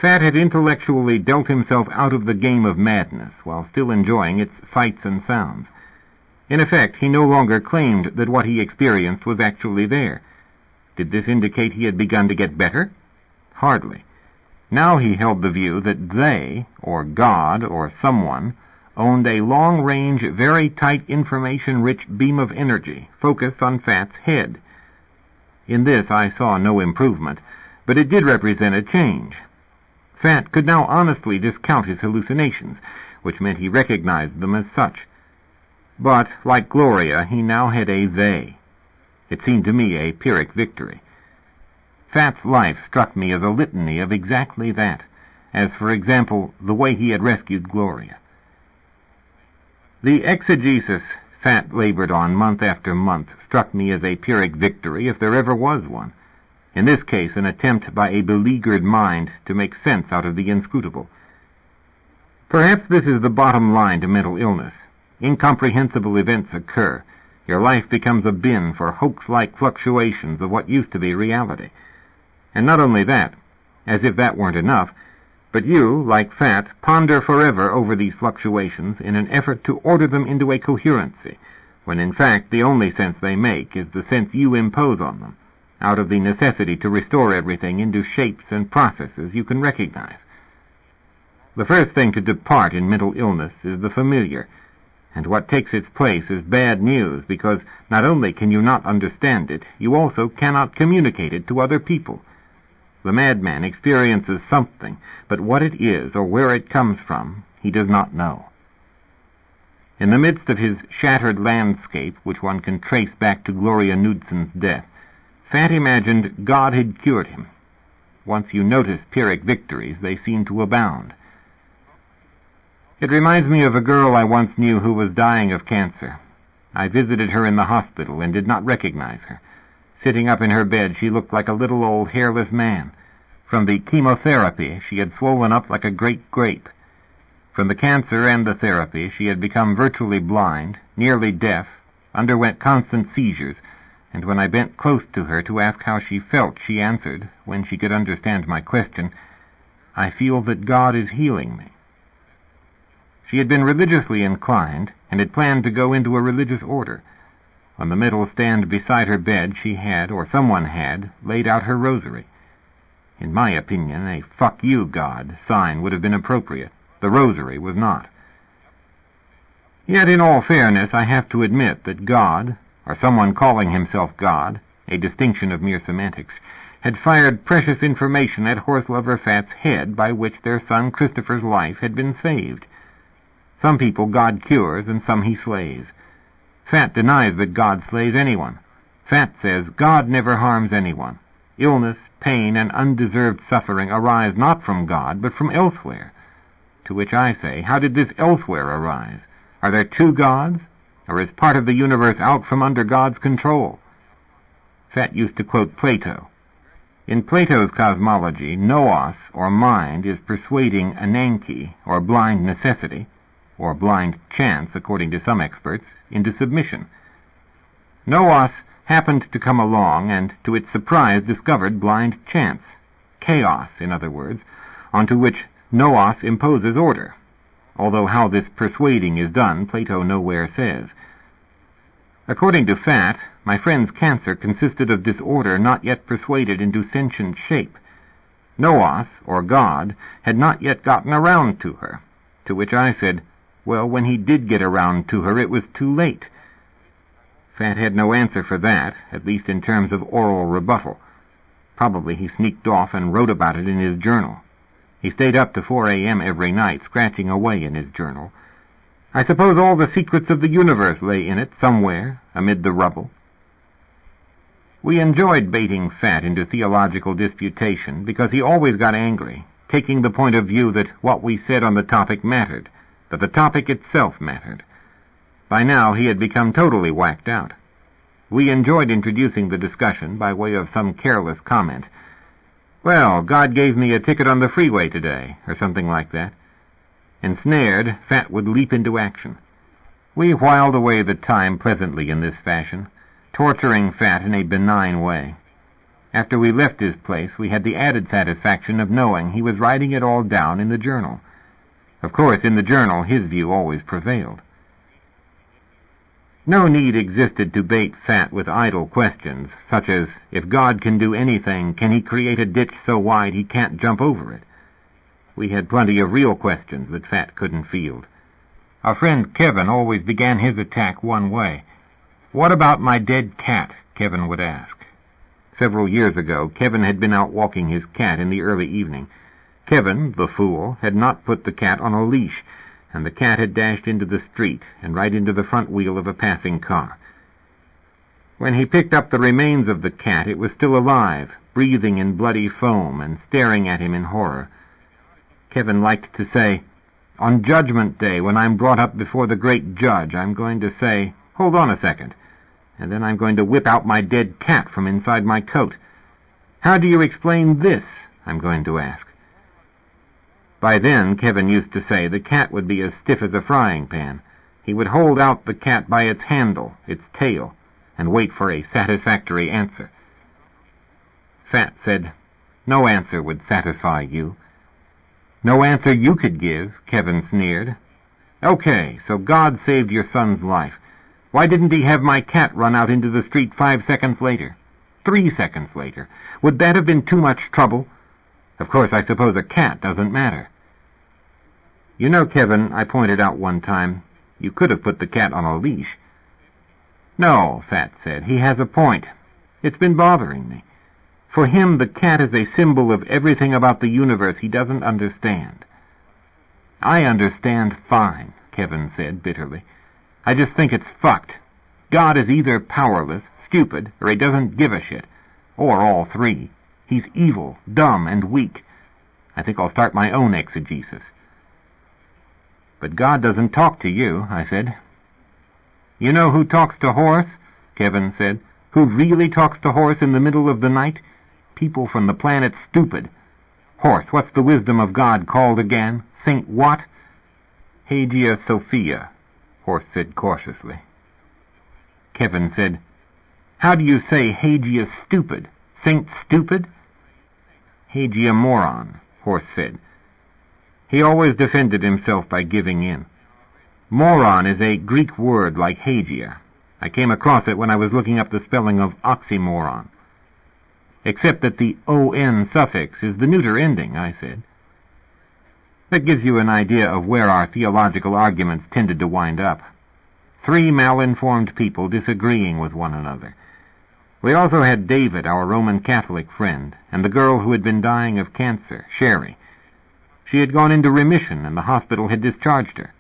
Fat had intellectually dealt himself out of the game of madness while still enjoying its sights and sounds. In effect, he no longer claimed that what he experienced was actually there. Did this indicate he had begun to get better? Hardly. Now he held the view that they, or God, or someone, owned a long-range, very tight information-rich beam of energy focused on Fat's head. In this I saw no improvement, but it did represent a change. Fat could now honestly discount his hallucinations, which meant he recognized them as such. But, like Gloria, he now had a they. It seemed to me a Pyrrhic victory. Fat's life struck me as a litany of exactly that, as, for example, the way he had rescued Gloria. The exegesis Fat labored on month after month struck me as a Pyrrhic victory if there ever was one. In this case, an attempt by a beleaguered mind to make sense out of the inscrutable. Perhaps this is the bottom line to mental illness. Incomprehensible events occur. Your life becomes a bin for hoax-like fluctuations of what used to be reality. And not only that, as if that weren't enough, but you, like Fat, ponder forever over these fluctuations in an effort to order them into a coherency, when in fact the only sense they make is the sense you impose on them, out of the necessity to restore everything into shapes and processes you can recognize. The first thing to depart in mental illness is the familiar, and what takes its place is bad news, because not only can you not understand it, you also cannot communicate it to other people. The madman experiences something, but what it is or where it comes from, he does not know. In the midst of his shattered landscape, which one can trace back to Gloria Knudsen's death, Fat imagined God had cured him. Once you notice Pyrrhic victories, they seem to abound. It reminds me of a girl I once knew who was dying of cancer. I visited her in the hospital and did not recognize her. Sitting up in her bed, she looked like a little old hairless man. From the chemotherapy, she had swollen up like a great grape. From the cancer and the therapy, she had become virtually blind, nearly deaf, underwent constant seizures, and when I bent close to her to ask how she felt, she answered, when she could understand my question, "I feel that God is healing me." She had been religiously inclined, and had planned to go into a religious order. On the metal stand beside her bed she had, or someone had, laid out her rosary. In my opinion, a "fuck you, God" sign would have been appropriate. The rosary was not. Yet, in all fairness, I have to admit that God, or someone calling himself God, a distinction of mere semantics, had fired precious information at Horselover Fat's head by which their son Christopher's life had been saved. Some people God cures, and some he slays. Fat denies that God slays anyone. Fat says God never harms anyone. Illness, pain, and undeserved suffering arise not from God, but from elsewhere. To which I say, how did this elsewhere arise? Are there two gods? Or is part of the universe out from under God's control? Fat used to quote Plato. In Plato's cosmology, nous, or mind, is persuading Ananke, or blind necessity, or blind chance, according to some experts, into submission. Nous happened to come along, and to its surprise discovered blind chance, chaos, in other words, onto which nous imposes order, although how this persuading is done Plato nowhere says. According to Fat, my friend's cancer consisted of disorder not yet persuaded into sentient shape. Nous, or God, had not yet gotten around to her, to which I said, well, when he did get around to her, it was too late. Fat had no answer for that, at least in terms of oral rebuttal. Probably he sneaked off and wrote about it in his journal. He stayed up to 4 a.m. every night, scratching away in his journal. I suppose all the secrets of the universe lay in it, somewhere, amid the rubble. We enjoyed baiting Fat into theological disputation because he always got angry, taking the point of view that what we said on the topic mattered, that the topic itself mattered. By now he had become totally whacked out. We enjoyed introducing the discussion by way of some careless comment. Well, God gave me a ticket on the freeway today, or something like that. Ensnared, Fat would leap into action. We whiled away the time pleasantly in this fashion, torturing Fat in a benign way. After we left his place, we had the added satisfaction of knowing he was writing it all down in the journal. Of course, in the journal, his view always prevailed. No need existed to bait Fat with idle questions, such as, if God can do anything, can he create a ditch so wide he can't jump over it? We had plenty of real questions that Fat couldn't field. Our friend Kevin always began his attack one way. "What about my dead cat?" Kevin would ask. Several years ago, Kevin had been out walking his cat in the early evening. Kevin, the fool, had not put the cat on a leash, and the cat had dashed into the street and right into the front wheel of a passing car. When he picked up the remains of the cat, it was still alive, breathing in bloody foam and staring at him in horror. Kevin liked to say, "On Judgment Day, when I'm brought up before the great judge, I'm going to say, 'Hold on a second,' and then I'm going to whip out my dead cat from inside my coat. 'How do you explain this?' I'm going to ask." By then, Kevin used to say, the cat would be as stiff as a frying pan. He would hold out the cat by its handle, its tail, and wait for a satisfactory answer. Fat said, "No answer would satisfy you." "No answer you could give," Kevin sneered. "Okay, so God saved your son's life. Why didn't he have my cat run out into the street 5 seconds later? 3 seconds later? Would that have been too much trouble? Of course, I suppose a cat doesn't matter." "You know, Kevin," I pointed out one time, "you could have put the cat on a leash." "No," Fat said, "he has a point. It's been bothering me. For him, the cat is a symbol of everything about the universe he doesn't understand." "I understand fine," Kevin said bitterly. "I just think it's fucked. God is either powerless, stupid, or he doesn't give a shit. Or all three. He's evil, dumb, and weak. I think I'll start my own exegesis." "But God doesn't talk to you," I said. "You know who talks to horse?" Kevin said. "Who really talks to horse in the middle of the night? People from the planet Stupid. Horse, what's the wisdom of God called again? Saint what?" "Hagia Sophia," Horse said cautiously. Kevin said, "How do you say Hagia Stupid? Saint Stupid?" "Hagia Moron," Horse said. He always defended himself by giving in. Moron is a Greek word like Hagia. I came across it when I was looking up the spelling of oxymoron. "Except that the on suffix is the neuter ending," I said. That gives you an idea of where our theological arguments tended to wind up. 3 mal-informed people disagreeing with one another. We also had David, our Roman Catholic friend, and the girl who had been dying of cancer, Sherry. She had gone into remission, and the hospital had discharged her.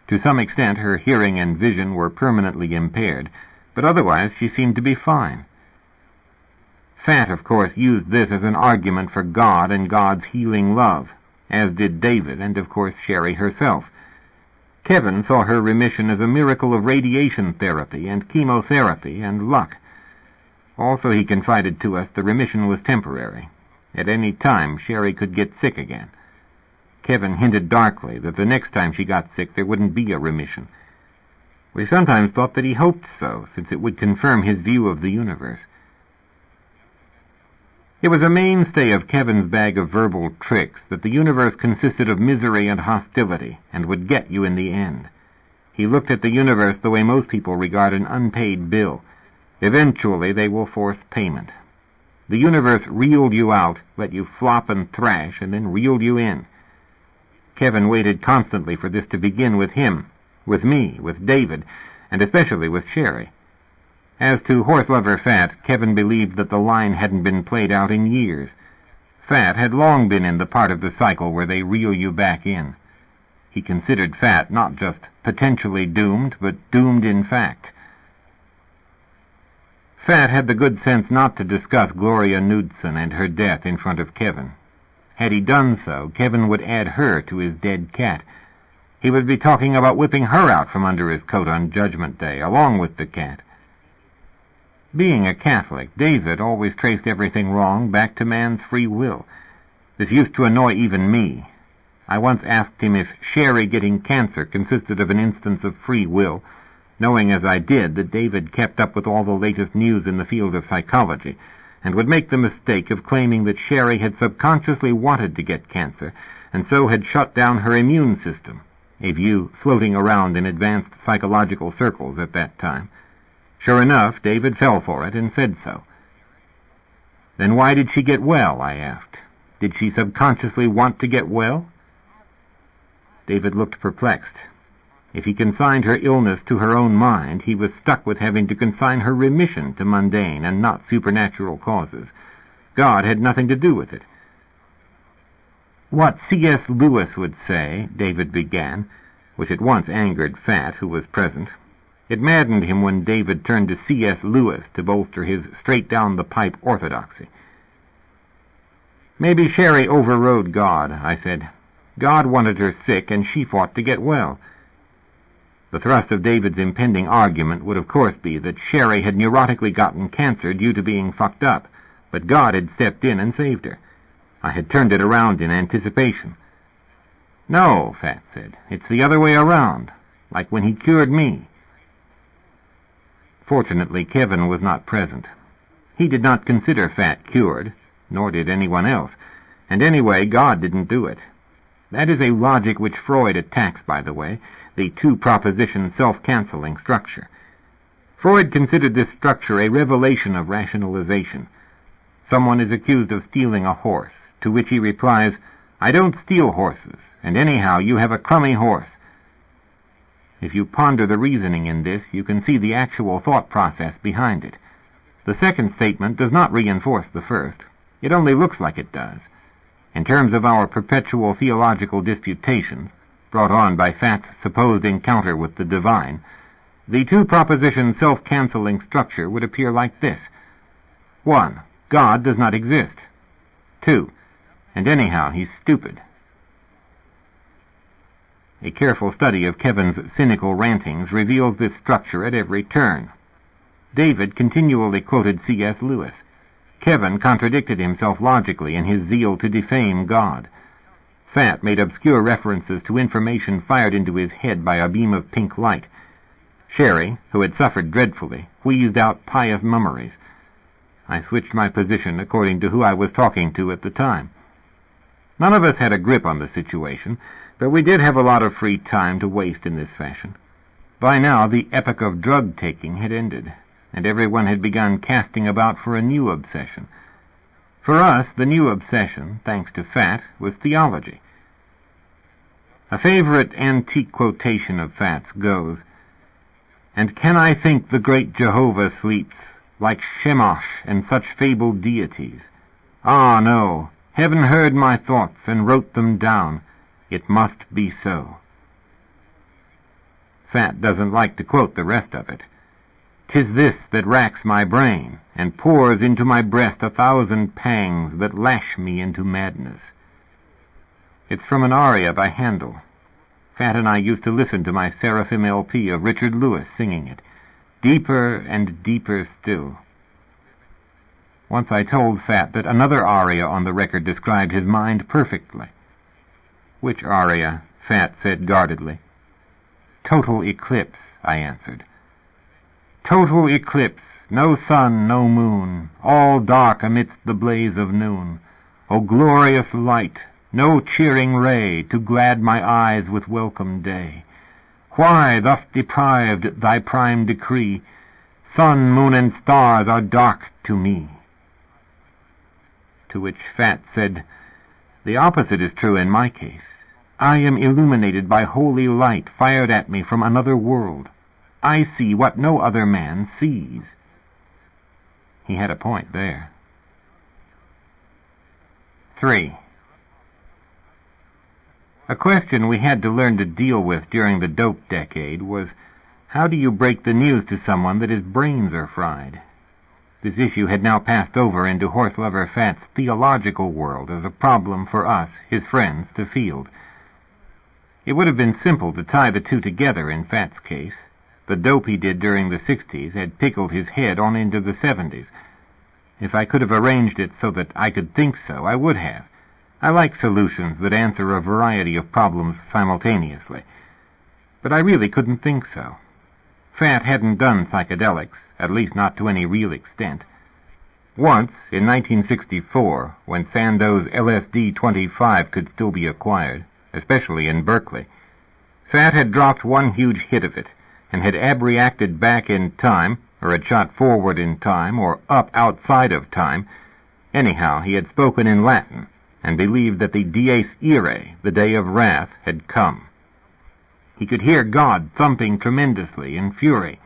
To some extent, her hearing and vision were permanently impaired, but otherwise she seemed to be fine. Fat, of course, used this as an argument for God and God's healing love, as did David and, of course, Sherry herself. Kevin saw her remission as a miracle of radiation therapy and chemotherapy and luck. Also, he confided to us the remission was temporary. At any time, Sherry could get sick again. Kevin hinted darkly that the next time she got sick there wouldn't be a remission. We sometimes thought that he hoped so, since it would confirm his view of the universe. It was a mainstay of Kevin's bag of verbal tricks that the universe consisted of misery and hostility, and would get you in the end. He looked at the universe the way most people regard an unpaid bill. Eventually they will force payment. The universe reeled you out, let you flop and thrash, and then reeled you in. Kevin waited constantly for this to begin with him, with me, with David, and especially with Sherry. As to Horselover Fat, Kevin believed that the line hadn't been played out in years. Fat had long been in the part of the cycle where they reel you back in. He considered Fat not just potentially doomed, but doomed in fact. Fat had the good sense not to discuss Gloria Knudsen and her death in front of Kevin. Had he done so, Kevin would add her to his dead cat. He would be talking about whipping her out from under his coat on Judgment Day, along with the cat. Being a Catholic, David always traced everything wrong back to man's free will. This used to annoy even me. I once asked him if Sherry getting cancer consisted of an instance of free will, knowing as I did that David kept up with all the latest news in the field of psychology, and would make the mistake of claiming that Sherry had subconsciously wanted to get cancer, and so had shut down her immune system, a view floating around in advanced psychological circles at that time. Sure enough, David fell for it and said so. "Then why did she get well?" I asked. "Did she subconsciously want to get well?" David looked perplexed. If he consigned her illness to her own mind, he was stuck with having to consign her remission to mundane and not supernatural causes. God had nothing to do with it. What C.S. Lewis would say, David began, which at once angered Fat, who was present. It maddened him when David turned to C.S. Lewis to bolster his straight-down-the-pipe orthodoxy. Maybe Sherry overrode God, I said. God wanted her sick, and she fought to get well. The thrust of David's impending argument would of course be that Sherry had neurotically gotten cancer due to being fucked up, but God had stepped in and saved her. I had turned it around in anticipation. No, Fat said, it's the other way around, like when he cured me. Fortunately, Kevin was not present. He did not consider Fat cured, nor did anyone else, and anyway, God didn't do it. That is a logic which Freud attacks, by the way, the two-proposition self-canceling structure. Freud considered this structure a revelation of rationalization. Someone is accused of stealing a horse, to which he replies, I don't steal horses, and anyhow you have a crummy horse. If you ponder the reasoning in this, you can see the actual thought process behind it. The second statement does not reinforce the first. It only looks like it does. In terms of our perpetual theological disputations, brought on by Fat's supposed encounter with the divine, the two-proposition self-canceling structure would appear like this. 1. God does not exist. 2. And anyhow, he's stupid. A careful study of Kevin's cynical rantings reveals this structure at every turn. David continually quoted C.S. Lewis. Kevin contradicted himself logically in his zeal to defame God. Fat made obscure references to information fired into his head by a beam of pink light. Sherry, who had suffered dreadfully, wheezed out pious mummeries. I switched my position according to who I was talking to at the time. None of us had a grip on the situation, but we did have a lot of free time to waste in this fashion. By now, the epoch of drug-taking had ended, and everyone had begun casting about for a new obsession. For us, the new obsession, thanks to Fat, was theology. A favorite antique quotation of Fat's goes, And can I think the great Jehovah sleeps, like Shemash and such fabled deities? Ah, no, heaven heard my thoughts and wrote them down. It must be so. Fat doesn't like to quote the rest of it. 'Tis this that racks my brain, and pours into my breast 1,000 pangs that lash me into madness. It's from an aria by Handel. Fat and I used to listen to my Seraphim LP of Richard Lewis singing it, deeper and deeper still. Once I told Fat that another aria on the record described his mind perfectly. Which aria? Fat said guardedly. Total eclipse, I answered. Total eclipse, no sun, no moon, all dark amidst the blaze of noon. O glorious light, no cheering ray to glad my eyes with welcome day. Why, thus deprived, thy prime decree? Sun, moon, and stars are dark to me. To which Fat said, The opposite is true in my case. I am illuminated by holy light fired at me from another world. I see what no other man sees. He had a point there. 3. A question we had to learn to deal with during the dope decade was, how do you break the news to someone that his brains are fried? This issue had now passed over into Horselover Fat's theological world as a problem for us, his friends, to field. It would have been simple to tie the two together in Fat's case. The dope he did during the 60s had pickled his head on into the 70s. If I could have arranged it so that I could think so, I would have. I like solutions that answer a variety of problems simultaneously. But I really couldn't think so. Fat hadn't done psychedelics, at least not to any real extent. Once, in 1964, when Sandoz LSD-25 could still be acquired, especially in Berkeley, Fat had dropped one huge hit of it, and had abreacted back in time, or had shot forward in time, or up outside of time. Anyhow, he had spoken in Latin, and believed that the dies irae, the day of wrath, had come. He could hear God thumping tremendously in fury.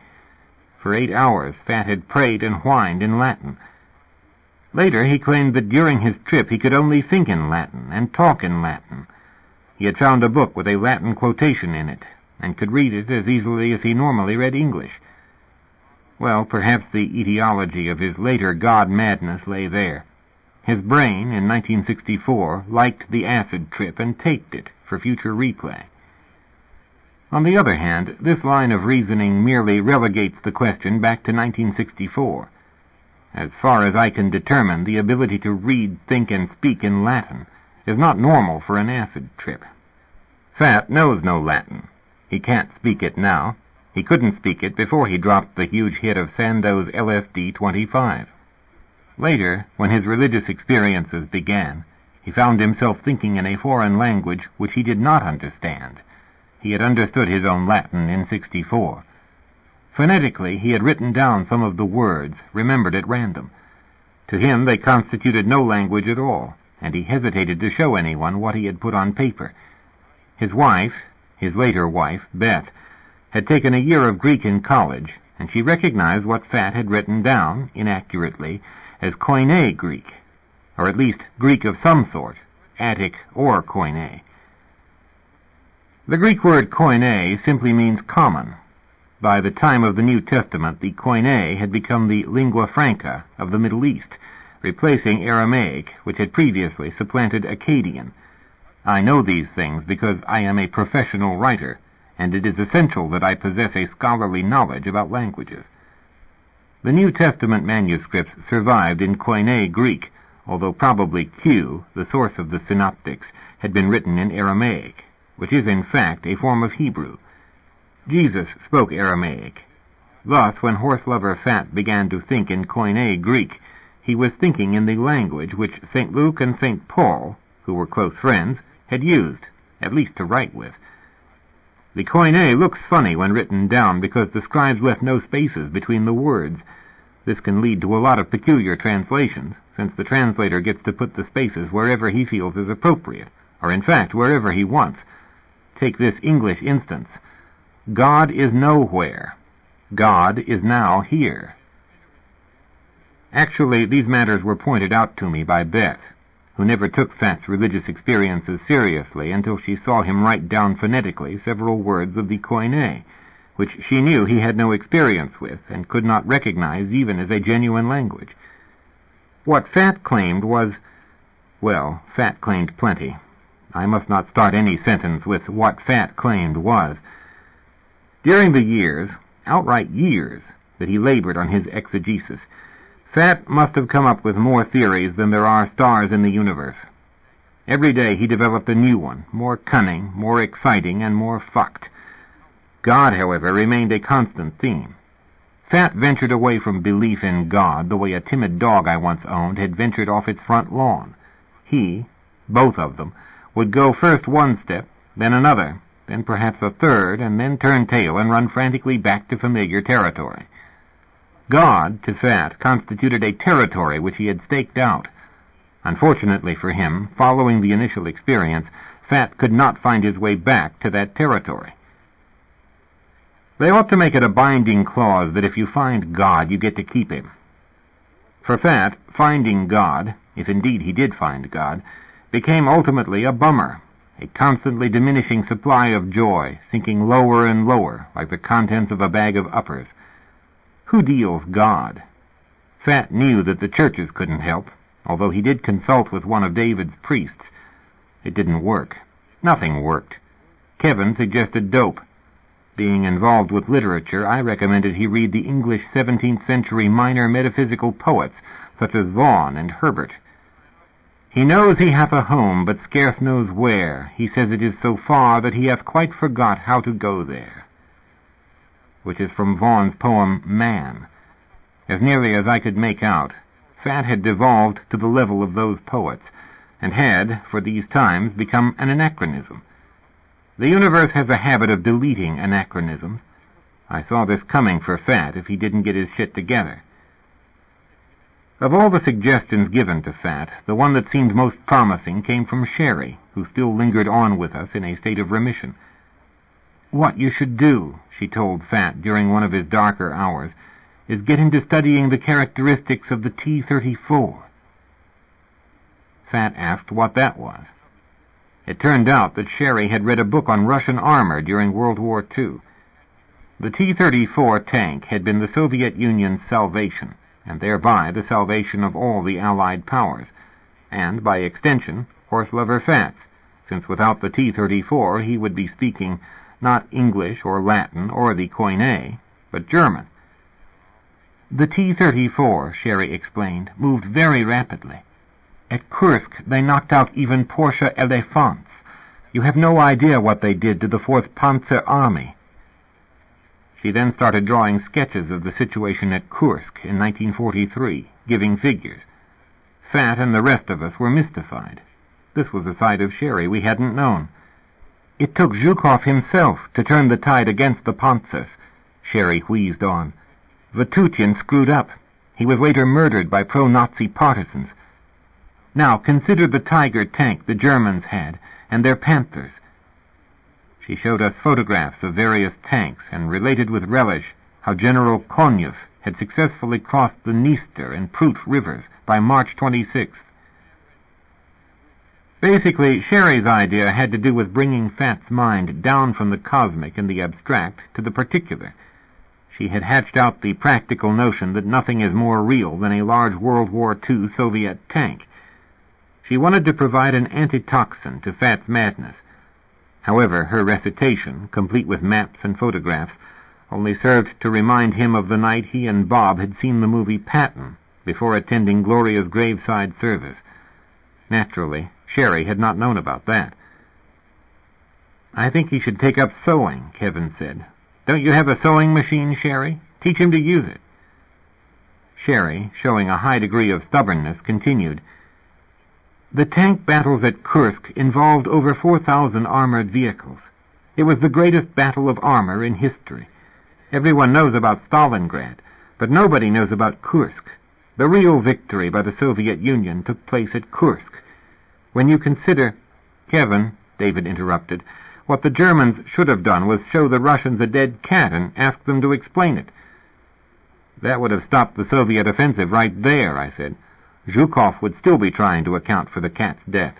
For 8 hours, Fat had prayed and whined in Latin. Later, he claimed that during his trip he could only think in Latin and talk in Latin. He had found a book with a Latin quotation in it, and could read it as easily as he normally read English. Well, perhaps the etiology of his later God madness lay there. His brain, in 1964, liked the acid trip and taped it for future replay. On the other hand, this line of reasoning merely relegates the question back to 1964. As far as I can determine, the ability to read, think, and speak in Latin is not normal for an acid trip. Fat knows no Latin. He can't speak it now. He couldn't speak it before he dropped the huge hit of Sandow's LSD-25. Later, when his religious experiences began, he found himself thinking in a foreign language which he did not understand. He had understood his own Latin in '64. Phonetically, he had written down some of the words, remembered at random. To him, they constituted no language at all, and he hesitated to show anyone what he had put on paper. His wife, his later wife, Beth, had taken a year of Greek in college, and she recognized what Fat had written down, inaccurately, as Koine Greek, or at least Greek of some sort, Attic or Koine. The Greek word koine simply means common. By the time of the New Testament, the koine had become the lingua franca of the Middle East, replacing Aramaic, which had previously supplanted Akkadian. I know these things because I am a professional writer, and it is essential that I possess a scholarly knowledge about languages. The New Testament manuscripts survived in Koine Greek, although probably Q, the source of the synoptics, had been written in Aramaic, which is in fact a form of Hebrew. Jesus spoke Aramaic. Thus, when Horselover Fat began to think in Koine Greek, he was thinking in the language which St. Luke and St. Paul, who were close friends, had used, at least to write with. The Koine looks funny when written down because the scribes left no spaces between the words. This can lead to a lot of peculiar translations, since the translator gets to put the spaces wherever he feels is appropriate, or in fact wherever he wants. Take this English instance. God is nowhere. God is now here. Actually, these matters were pointed out to me by Beth, who never took Fat's religious experiences seriously until she saw him write down phonetically several words of the Koine, which she knew he had no experience with and could not recognize even as a genuine language. What Fat claimed was, well, Fat claimed plenty. I must not start any sentence with what Fat claimed was. During the years, outright years, that he labored on his exegesis, Fat must have come up with more theories than there are stars in the universe. Every day he developed a new one, more cunning, more exciting, and more fucked. God, however, remained a constant theme. Fat ventured away from belief in God the way a timid dog I once owned had ventured off its front lawn. He, both of them, would go first one step, then another, then perhaps a third, and then turn tail and run frantically back to familiar territory. God, to Fat, constituted a territory which he had staked out. Unfortunately for him, following the initial experience, Fat could not find his way back to that territory. They ought to make it a binding clause that if you find God, you get to keep him. For Fat, finding God, if indeed he did find God, became ultimately a bummer, a constantly diminishing supply of joy, sinking lower and lower, like the contents of a bag of uppers. Who deals God? Fat knew that the churches couldn't help, although he did consult with one of David's priests. It didn't work. Nothing worked. Kevin suggested dope. Being involved with literature, I recommended he read the English 17th century minor metaphysical poets, such as Vaughan and Herbert. He knows he hath a home, but scarce knows where. He says it is so far that he hath quite forgot how to go there. Which is from Vaughan's poem, Man. As nearly as I could make out, Fat had devolved to the level of those poets, and had, for these times, become an anachronism. The universe has a habit of deleting anachronisms. I saw this coming for Fat if he didn't get his shit together. Of all the suggestions given to Fat, the one that seemed most promising came from Sherry, who still lingered on with us in a state of remission. What you should do, she told Fat during one of his darker hours, is get into studying the characteristics of the T-34. Fat asked what that was. It turned out that Sherry had read a book on Russian armor during World War II. The T-34 tank had been the Soviet Union's salvation, and thereby the salvation of all the Allied powers, and, by extension, Horselover Fat's, since without the T-34 he would be speaking not English or Latin or the Koine, but German. The T-34, Sherry explained, moved very rapidly. At Kursk they knocked out even Porsche Elephants. You have no idea what they did to the 4th Panzer Army. She then started drawing sketches of the situation at Kursk in 1943, giving figures. Fat and the rest of us were mystified. This was a side of Sherry we hadn't known. It took Zhukov himself to turn the tide against the Panzers, Sherry wheezed on. Vatutin screwed up. He was later murdered by pro-Nazi partisans. Now consider the Tiger tank the Germans had, and their Panthers. She showed us photographs of various tanks and related with relish how General Konyev had successfully crossed the Dniester and Prut rivers by March 26th. Basically, Sherry's idea had to do with bringing Fat's mind down from the cosmic and the abstract to the particular. She had hatched out the practical notion that nothing is more real than a large World War II Soviet tank. She wanted to provide an antitoxin to Fat's madness. However, her recitation, complete with maps and photographs, only served to remind him of the night he and Bob had seen the movie Patton before attending Gloria's graveside service. Naturally, Sherry had not known about that. I think he should take up sewing, Kevin said. Don't you have a sewing machine, Sherry? Teach him to use it. Sherry, showing a high degree of stubbornness, continued. The tank battles at Kursk involved over 4,000 armored vehicles. It was the greatest battle of armor in history. Everyone knows about Stalingrad, but nobody knows about Kursk. The real victory by the Soviet Union took place at Kursk. When you consider... Kevin, David interrupted, what the Germans should have done was show the Russians a dead cat and ask them to explain it. That would have stopped the Soviet offensive right there, I said. Zhukov would still be trying to account for the cat's death.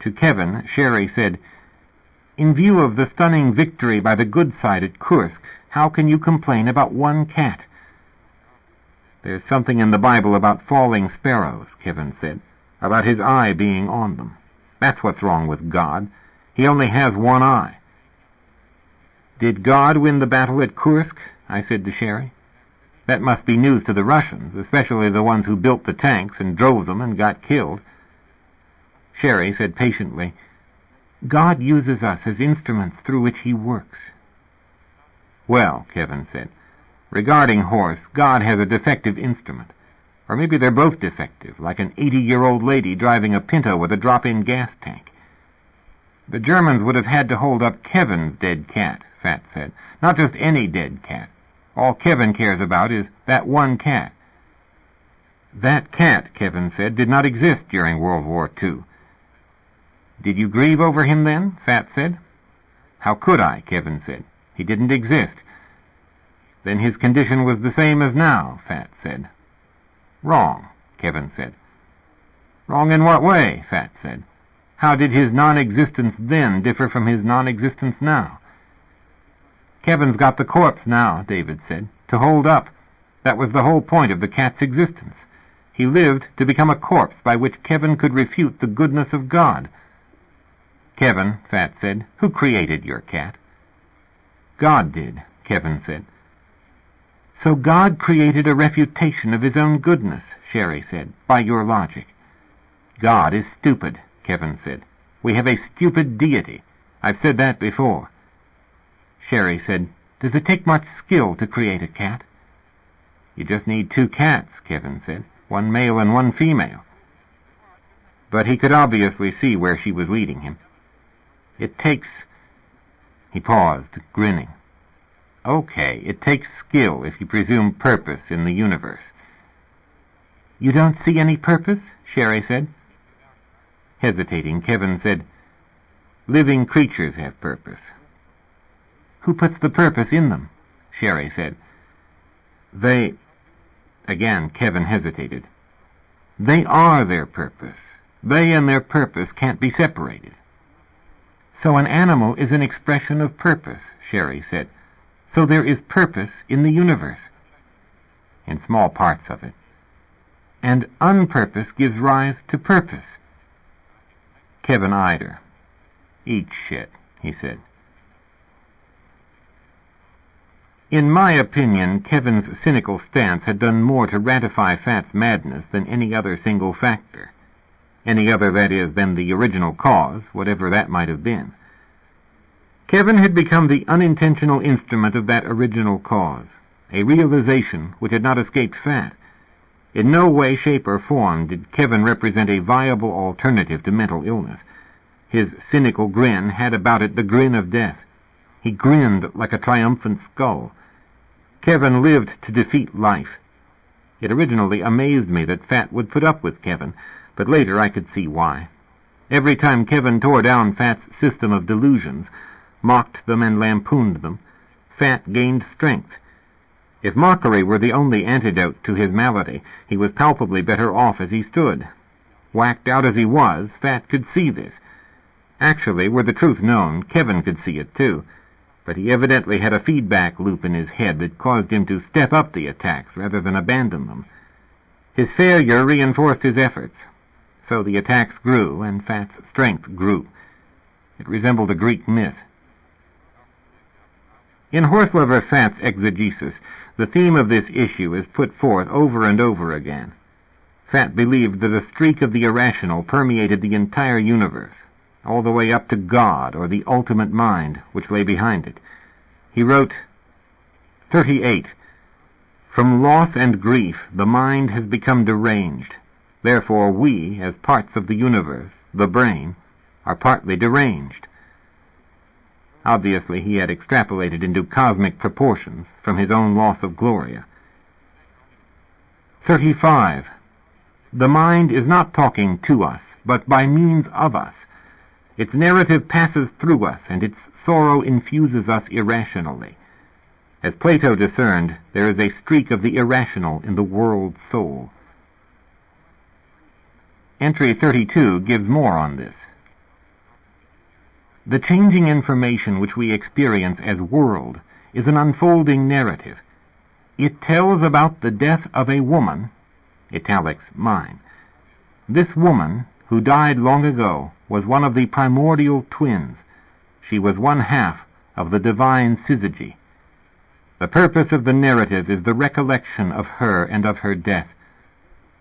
To Kevin, Sherry said, in view of the stunning victory by the good side at Kursk, how can you complain about one cat? There's something in the Bible about falling sparrows, Kevin said, about his eye being on them. That's what's wrong with God. He only has one eye. Did God win the battle at Kursk? I said to Sherry. That must be news to the Russians, especially the ones who built the tanks and drove them and got killed. Sherry said patiently, God uses us as instruments through which he works. Well, Kevin said, regarding Horse, God has a defective instrument. Or maybe they're both defective, like an 80-year-old lady driving a Pinto with a drop-in gas tank. The Germans would have had to hold up Kevin's dead cat, Fat said. Not just any dead cat. All Kevin cares about is that one cat. That cat, Kevin said, did not exist during World War II. Did you grieve over him then? Fat said. How could I? Kevin said. He didn't exist. Then his condition was the same as now, Fat said. Wrong, Kevin said. Wrong in what way? Fat said. How did his non-existence then differ from his non-existence now? Kevin's got the corpse now, David said, to hold up. That was the whole point of the cat's existence. He lived to become a corpse by which Kevin could refute the goodness of God. Kevin, Fat said, who created your cat? God did, Kevin said. So God created a refutation of his own goodness, Sherry said, by your logic. God is stupid, Kevin said. We have a stupid deity. I've said that before. Sherry said, does it take much skill to create a cat? You just need 2 cats, Kevin said, one male and one female. But he could obviously see where she was leading him. It takes... He paused, grinning. Okay, it takes skill if you presume purpose in the universe. You don't see any purpose? Sherry said. Hesitating, Kevin said, living creatures have purpose. Who puts the purpose in them? Sherry said. They... Again, Kevin hesitated. They are their purpose. They and their purpose can't be separated. So an animal is an expression of purpose, Sherry said. So there is purpose in the universe. In small parts of it. And unpurpose gives rise to purpose. Kevin eyed her. Eat shit, he said. In my opinion, Kevin's cynical stance had done more to ratify Fat's madness than any other single factor. Any other, that is, than the original cause, whatever that might have been. Kevin had become the unintentional instrument of that original cause, a realization which had not escaped Fat. In no way, shape, or form did Kevin represent a viable alternative to mental illness. His cynical grin had about it the grin of death. He grinned like a triumphant skull. Kevin lived to defeat life. It originally amazed me that Fat would put up with Kevin, but later I could see why. Every time Kevin tore down Fat's system of delusions, mocked them and lampooned them, Fat gained strength. If mockery were the only antidote to his malady, he was palpably better off as he stood. Whacked out as he was, Fat could see this. Actually, were the truth known, Kevin could see it too, but he evidently had a feedback loop in his head that caused him to step up the attacks rather than abandon them. His failure reinforced his efforts, so the attacks grew and Fat's strength grew. It resembled a Greek myth. In Horselover Fat's exegesis, the theme of this issue is put forth over and over again. Fat believed that a streak of the irrational permeated the entire universe, all the way up to God or the ultimate mind which lay behind it. He wrote, 38. From loss and grief the mind has become deranged. Therefore we, as parts of the universe, the brain, are partly deranged. Obviously he had extrapolated into cosmic proportions from his own loss of Gloria. 35. The mind is not talking to us, but by means of us. Its narrative passes through us, and its sorrow infuses us irrationally. As Plato discerned, there is a streak of the irrational in the world soul. Entry 32 gives more on this. The changing information which we experience as world is an unfolding narrative. It tells about the death of a woman, italics mine. This woman, who died long ago, was one of the primordial twins. She was one half of the divine syzygy. The purpose of the narrative is the recollection of her and of her death.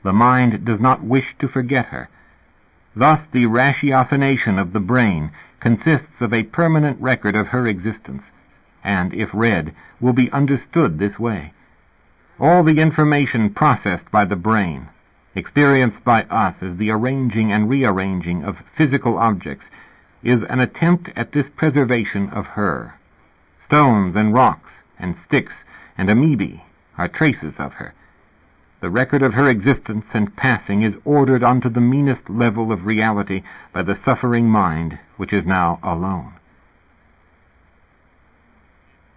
The mind does not wish to forget her. Thus the ratiocination of the brain consists of a permanent record of her existence, and, if read, will be understood this way. All the information processed by the brain, experienced by us as the arranging and rearranging of physical objects, is an attempt at this preservation of her. Stones and rocks and sticks and amoebae are traces of her. The record of her existence and passing is ordered onto the meanest level of reality by the suffering mind, which is now alone.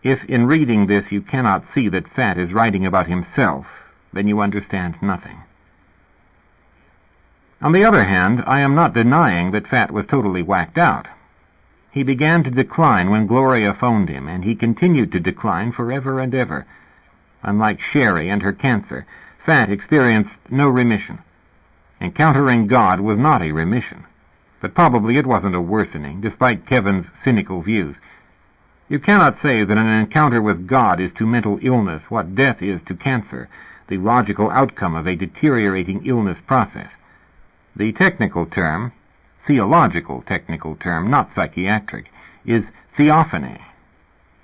If in reading this you cannot see that Fat is writing about himself, then you understand nothing. On the other hand, I am not denying that Fat was totally whacked out. He began to decline when Gloria phoned him, and he continued to decline forever and ever. Unlike Sherry and her cancer, Fat experienced no remission. Encountering God was not a remission, but probably it wasn't a worsening, despite Kevin's cynical views. You cannot say that an encounter with God is to mental illness what death is to cancer, the logical outcome of a deteriorating illness process. The technical term, theological technical term, not psychiatric, is theophany.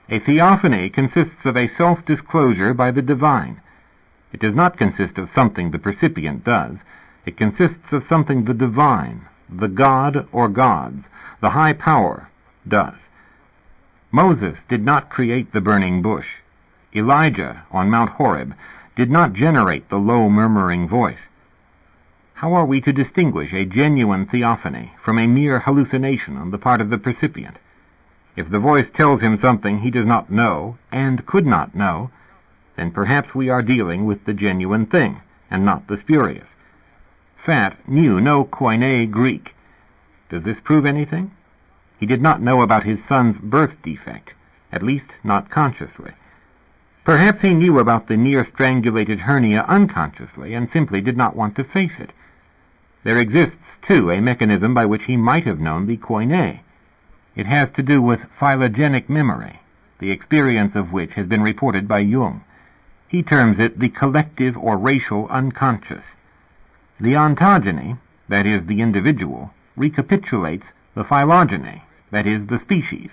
A theophany consists of a self-disclosure by the divine. It does not consist of something the percipient does. It consists of something the divine, the God or gods, the high power, does. Moses did not create the burning bush. Elijah, on Mount Horeb, did not generate the low murmuring voice. How are we to distinguish a genuine theophany from a mere hallucination on the part of the percipient? If the voice tells him something he does not know and could not know, then perhaps we are dealing with the genuine thing, and not the spurious. Fat knew no Koine Greek. Does this prove anything? He did not know about his son's birth defect, at least not consciously. Perhaps he knew about the near-strangulated hernia unconsciously and simply did not want to face it. There exists, too, a mechanism by which he might have known the Koine. It has to do with phylogenic memory, the experience of which has been reported by Jung. He terms it the collective or racial unconscious. The ontogeny, that is, the individual, recapitulates the phylogeny, that is, the species.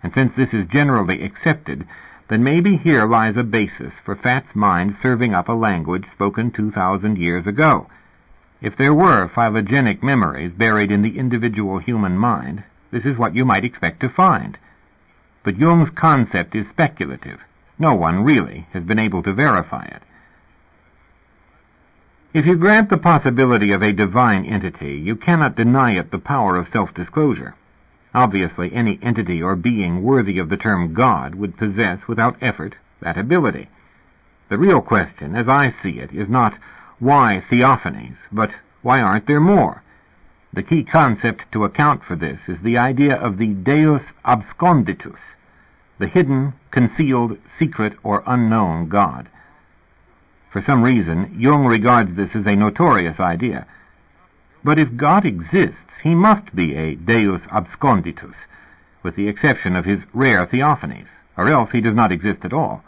And since this is generally accepted, then maybe here lies a basis for Fat's mind serving up a language spoken 2,000 years ago. If there were phylogenic memories buried in the individual human mind, this is what you might expect to find. But Jung's concept is speculative. No one really has been able to verify it. If you grant the possibility of a divine entity, you cannot deny it the power of self-disclosure. Obviously, any entity or being worthy of the term God would possess, without effort, that ability. The real question, as I see it, is not why theophanies, but why aren't there more? The key concept to account for this is the idea of the Deus absconditus, the hidden, concealed, secret, or unknown God. For some reason, Jung regards this as a notorious idea. But if God exists, he must be a Deus absconditus, with the exception of his rare theophanies, or else he does not exist at all.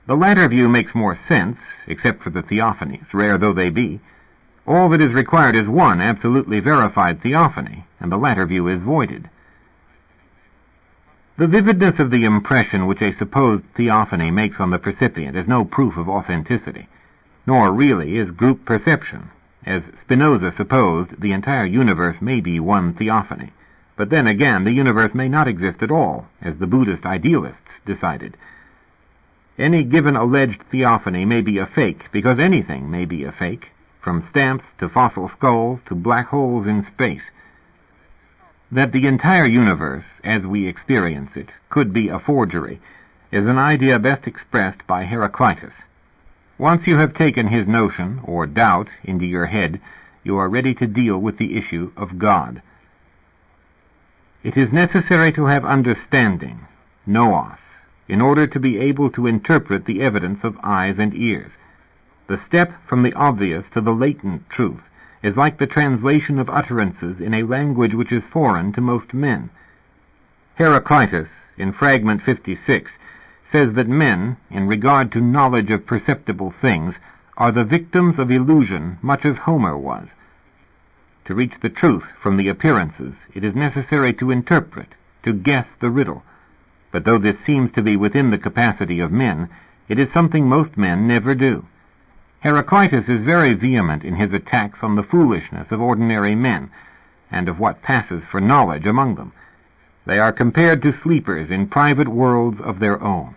The latter view makes more sense, except for the theophanies, rare though they be. All that is required is one absolutely verified theophany, and the latter view is voided. The vividness of the impression which a supposed theophany makes on the percipient is no proof of authenticity, nor really is group perception. As Spinoza supposed, the entire universe may be one theophany, but then again the universe may not exist at all, as the Buddhist idealists decided. Any given alleged theophany may be a fake, because anything may be a fake, from stamps to fossil skulls to black holes in space. That the entire universe, as we experience it, could be a forgery, is an idea best expressed by Heraclitus. Once you have taken his notion, or doubt, into your head, you are ready to deal with the issue of God. It is necessary to have understanding, nous, in order to be able to interpret the evidence of eyes and ears. The step from the obvious to the latent truth is like the translation of utterances in a language which is foreign to most men. Heraclitus, in Fragment 56, says that men, in regard to knowledge of perceptible things, are the victims of illusion much as Homer was. To reach the truth from the appearances, it is necessary to interpret, to guess the riddle. But though this seems to be within the capacity of men, it is something most men never do. Heraclitus is very vehement in his attacks on the foolishness of ordinary men, and of what passes for knowledge among them. They are compared to sleepers in private worlds of their own.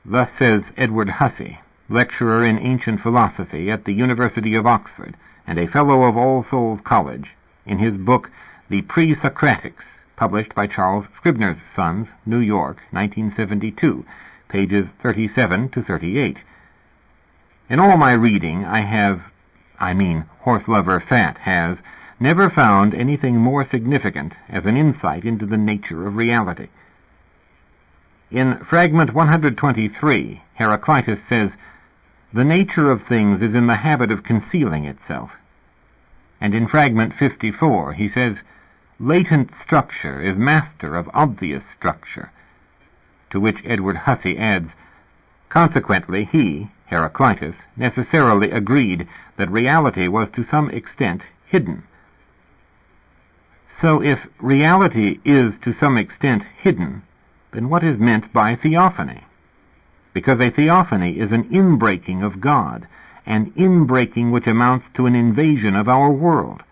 Thus says Edward Hussey, lecturer in ancient philosophy at the University of Oxford, and a Fellow of All Souls College, in his book The Pre-Socratics, published by Charles Scribner's Sons, New York, 1972, pages 37 to 38. In all my reading, Horselover Fat has, never found anything more significant as an insight into the nature of reality. In Fragment 123, Heraclitus says, "The nature of things is in the habit of concealing itself." And in Fragment 54, he says, "Latent structure is master of obvious structure," to which Edward Hussey adds, "Consequently, he, Heraclitus, necessarily agreed that reality was to some extent hidden." So if reality is to some extent hidden, then what is meant by theophany? Because a theophany is an inbreaking of God, an inbreaking which amounts to an invasion of our world.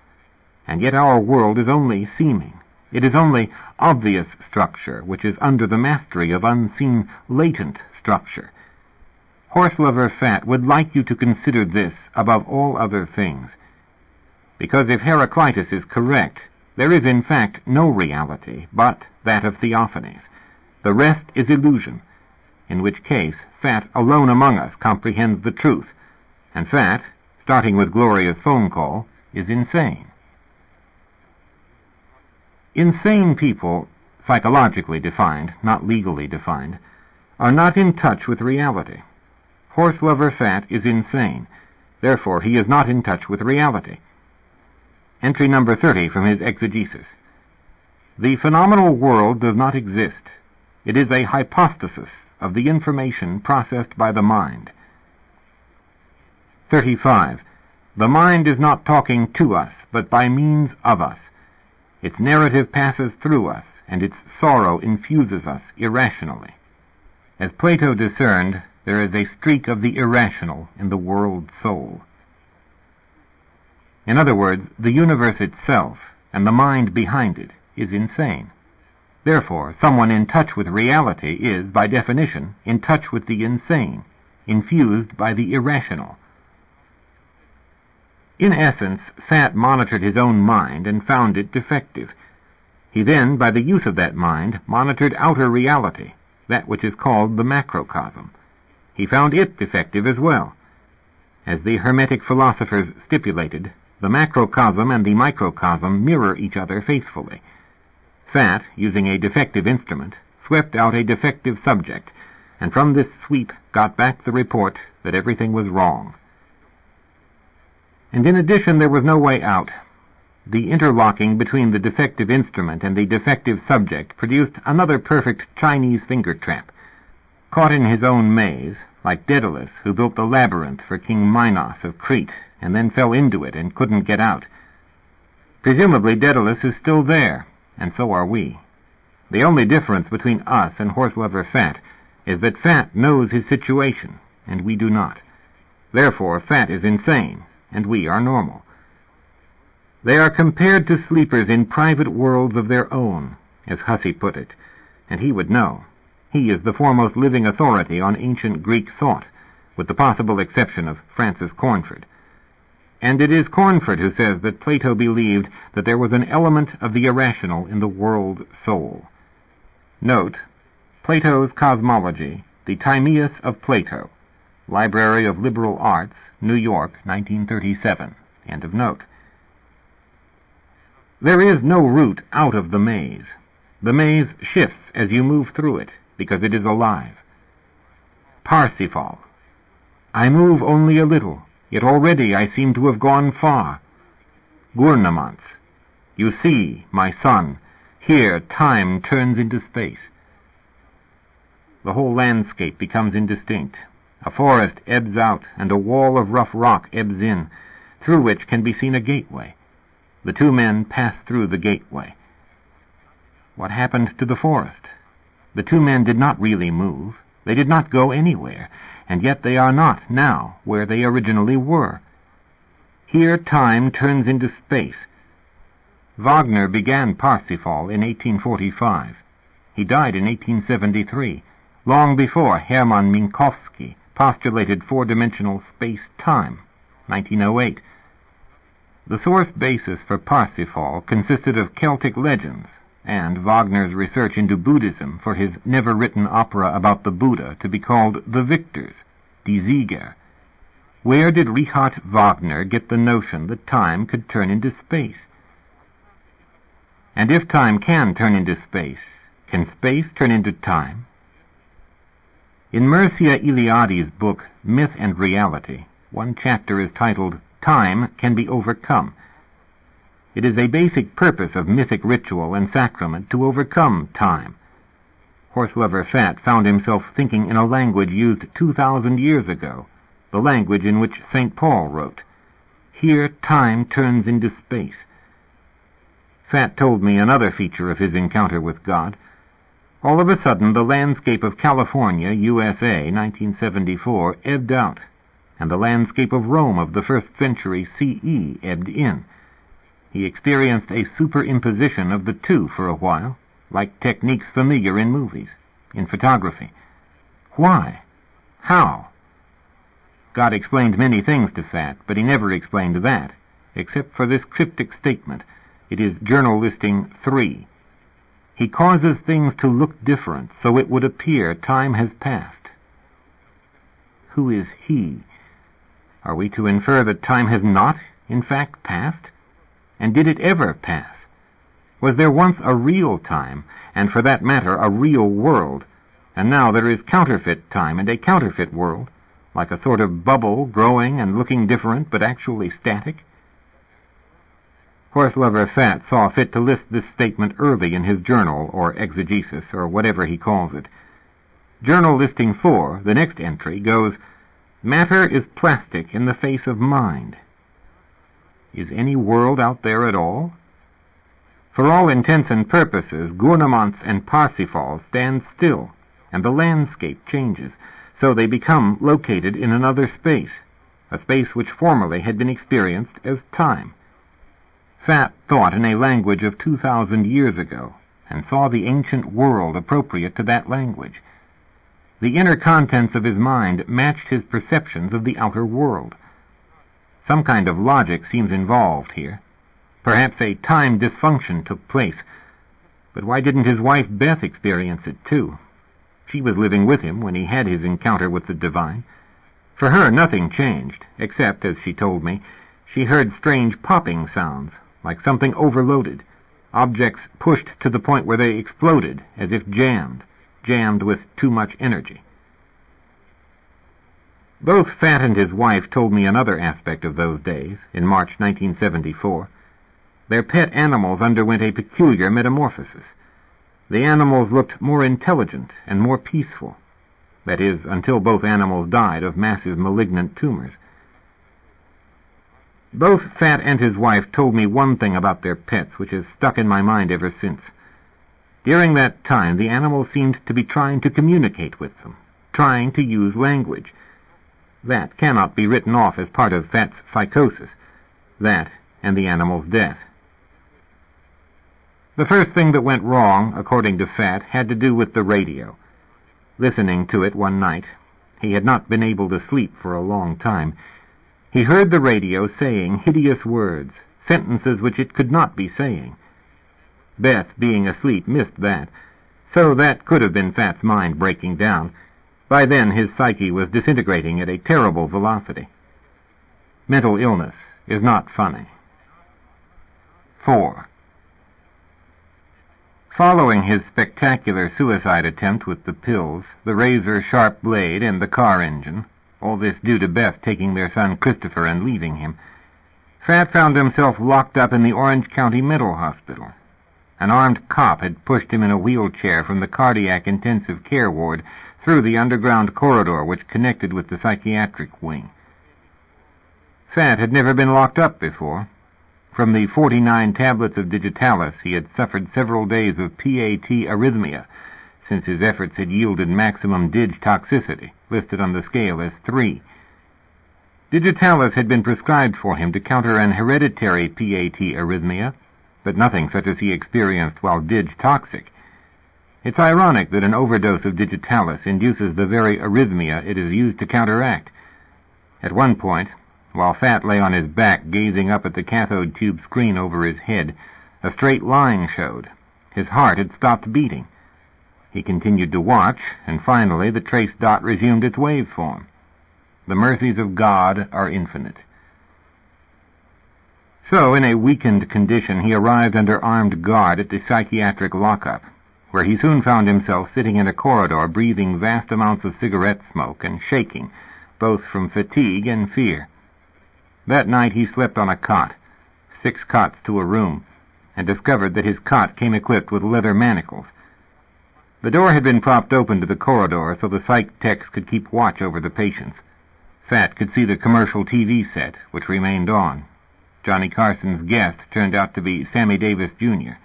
And yet our world is only seeming. It is only obvious structure, which is under the mastery of unseen latent structure. Horselover Fat would like you to consider this above all other things. Because if Heraclitus is correct, There is in fact no reality but that of theophanies. The rest is illusion, in which case Fat alone among us comprehends the truth, and Fat, starting with Gloria's phone call, is insane. Insane people, psychologically defined, not legally defined, are not in touch with reality. Horselover Fat is insane, therefore he is not in touch with reality. Entry number 30 from his exegesis. The phenomenal world does not exist. It is a hypostasis of the information processed by the mind. 35. The mind is not talking to us, but by means of us. Its narrative passes through us, and its sorrow infuses us irrationally. As Plato discerned, there is a streak of the irrational in the world soul. In other words, the universe itself, and the mind behind it, is insane. Therefore, someone in touch with reality is, by definition, in touch with the insane, infused by the irrational. In essence, Fat monitored his own mind and found it defective. He then, by the use of that mind, monitored outer reality, that which is called the macrocosm. He found it defective as well. As the Hermetic philosophers stipulated, the macrocosm and the microcosm mirror each other faithfully. Fat, using a defective instrument, swept out a defective subject, and from this sweep got back the report that everything was wrong. And in addition, there was no way out. The interlocking between the defective instrument and the defective subject produced another perfect Chinese finger trap. Caught in his own maze, like Daedalus, who built the labyrinth for King Minos of Crete, and then fell into it and couldn't get out. Presumably Daedalus is still there, and so are we. The only difference between us and Horselover Fat is that Fat knows his situation, and we do not. Therefore, Fat is insane, and we are normal. They are compared to sleepers in private worlds of their own, as Hussey put it, and he would know. He is the foremost living authority on ancient Greek thought, with the possible exception of Francis Cornford. And it is Cornford who says that Plato believed that there was an element of the irrational in the world soul. Note, Plato's Cosmology, the Timaeus of Plato, Library of Liberal Arts, New York, 1937. End of note. There is no route out of the maze. The maze shifts as you move through it, because it is alive. Parsifal. I move only a little, yet already I seem to have gone far. Gurnamants. You see, my son, here time turns into space. The whole landscape becomes indistinct. A forest ebbs out, and a wall of rough rock ebbs in, through which can be seen a gateway. The two men pass through the gateway. What happened to the forest? The two men did not really move. They did not go anywhere, and yet they are not now where they originally were. Here time turns into space. Wagner began Parsifal in 1845. He died in 1873, long before Hermann Minkowski postulated four-dimensional space-time, 1908. The source basis for Parsifal consisted of Celtic legends and Wagner's research into Buddhism for his never-written opera about the Buddha to be called The Victors, Die Sieger. Where did Richard Wagner get the notion that time could turn into space? And if time can turn into space, can space turn into time? In Mircea Eliade's book, Myth and Reality, one chapter is titled, Time Can Be Overcome. It is a basic purpose of mythic ritual and sacrament to overcome time. Horselover Fat found himself thinking in a language used 2,000 years ago, the language in which St. Paul wrote. Here time turns into space. Fat told me another feature of his encounter with God. All of a sudden, the landscape of California, USA, 1974, ebbed out, and the landscape of Rome of the 1st century CE ebbed in. He experienced a superimposition of the two for a while, like techniques familiar in movies, in photography. Why? How? God explained many things to Fat, but he never explained that, except for this cryptic statement, It is journal listing 3. He causes things to look different, so it would appear time has passed. Who is he? Are we to infer that time has not, in fact, passed? And did it ever pass? Was there once a real time, and for that matter a real world, and now there is counterfeit time and a counterfeit world, like a sort of bubble growing and looking different but actually static? Horselover Fat saw fit to list this statement early in his journal, or exegesis, or whatever he calls it. Journal listing 4, the next entry, goes, "Matter is plastic in the face of mind." Is any world out there at all? For all intents and purposes, Gurnemanz and Parsifal stand still, and the landscape changes, so they become located in another space, a space which formerly had been experienced as time. Fat thought in a language of 2,000 years ago, and saw the ancient world appropriate to that language. The inner contents of his mind matched his perceptions of the outer world. Some kind of logic seems involved here. Perhaps a time dysfunction took place. But why didn't his wife Beth experience it too? She was living with him when he had his encounter with the divine. For her, nothing changed, except, as she told me, she heard strange popping sounds, like something overloaded, objects pushed to the point where they exploded, as if jammed with too much energy. Both Fat and his wife told me another aspect of those days, in March 1974. Their pet animals underwent a peculiar metamorphosis. The animals looked more intelligent and more peaceful. That is, until both animals died of massive malignant tumors. Both Fat and his wife told me one thing about their pets which has stuck in my mind ever since. During that time, the animals seemed to be trying to communicate with them, trying to use language. That cannot be written off as part of Fat's psychosis, that and the animal's death. The first thing that went wrong, according to Fat, had to do with the radio. Listening to it one night, he had not been able to sleep for a long time. He heard the radio saying hideous words, sentences which it could not be saying. Beth, being asleep, missed that, so that could have been Fat's mind breaking down. By then his psyche was disintegrating at a terrible velocity. Mental illness is not funny. 4. Following his spectacular suicide attempt with the pills, the razor-sharp blade, and the car engine, all this due to Beth taking their son Christopher and leaving him, Fat found himself locked up in the Orange County Mental Hospital. An armed cop had pushed him in a wheelchair from the cardiac intensive care ward through the underground corridor which connected with the psychiatric wing. Fat had never been locked up before. From the 49 tablets of digitalis, he had suffered several days of PAT arrhythmia, since his efforts had yielded maximum dig toxicity, listed on the scale as 3. Digitalis had been prescribed for him to counter an hereditary PAT arrhythmia, but nothing such as he experienced while dig toxic. It's ironic that an overdose of digitalis induces the very arrhythmia it is used to counteract. At one point, while Fat lay on his back gazing up at the cathode tube screen over his head, a straight line showed. His heart had stopped beating. He continued to watch, and finally the trace dot resumed its waveform. The mercies of God are infinite. So, in a weakened condition, he arrived under armed guard at the psychiatric lockup, where he soon found himself sitting in a corridor breathing vast amounts of cigarette smoke and shaking, both from fatigue and fear. That night he slept on a cot, 6 cots to a room, and discovered that his cot came equipped with leather manacles. The door had been propped open to the corridor so the psych techs could keep watch over the patients. Fat could see the commercial TV set, which remained on. Johnny Carson's guest turned out to be Sammy Davis, Jr.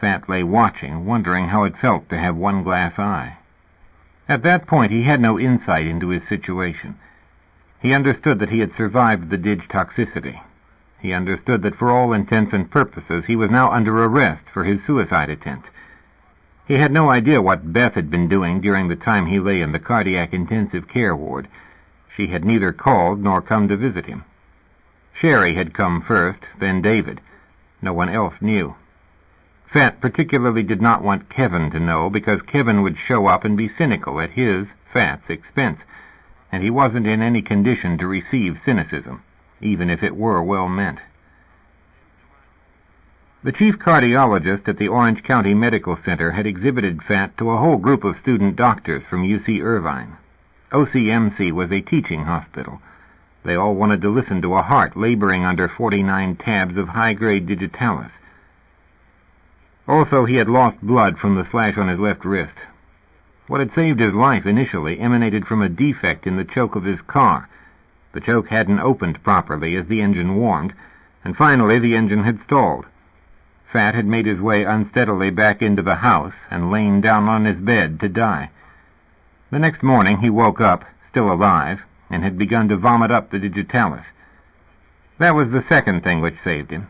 Fat lay watching, wondering how it felt to have one glass eye. At that point he had no insight into his situation. He understood that he had survived the dig toxicity. He understood that for all intents and purposes he was now under arrest for his suicide attempt. He had no idea what Beth had been doing during the time he lay in the cardiac intensive care ward. She had neither called nor come to visit him. Sherry had come first, then David. No one else knew. Fat particularly did not want Kevin to know, because Kevin would show up and be cynical at his, Fat's, expense, and he wasn't in any condition to receive cynicism, even if it were well meant. The chief cardiologist at the Orange County Medical Center had exhibited Fat to a whole group of student doctors from UC Irvine. OCMC was a teaching hospital. They all wanted to listen to a heart laboring under 49 tabs of high-grade digitalis. Also, he had lost blood from the slash on his left wrist. What had saved his life initially emanated from a defect in the choke of his car. The choke hadn't opened properly as the engine warmed, and finally the engine had stalled. Fat had made his way unsteadily back into the house and lain down on his bed to die. The next morning he woke up, still alive, and had begun to vomit up the digitalis. That was the second thing which saved him.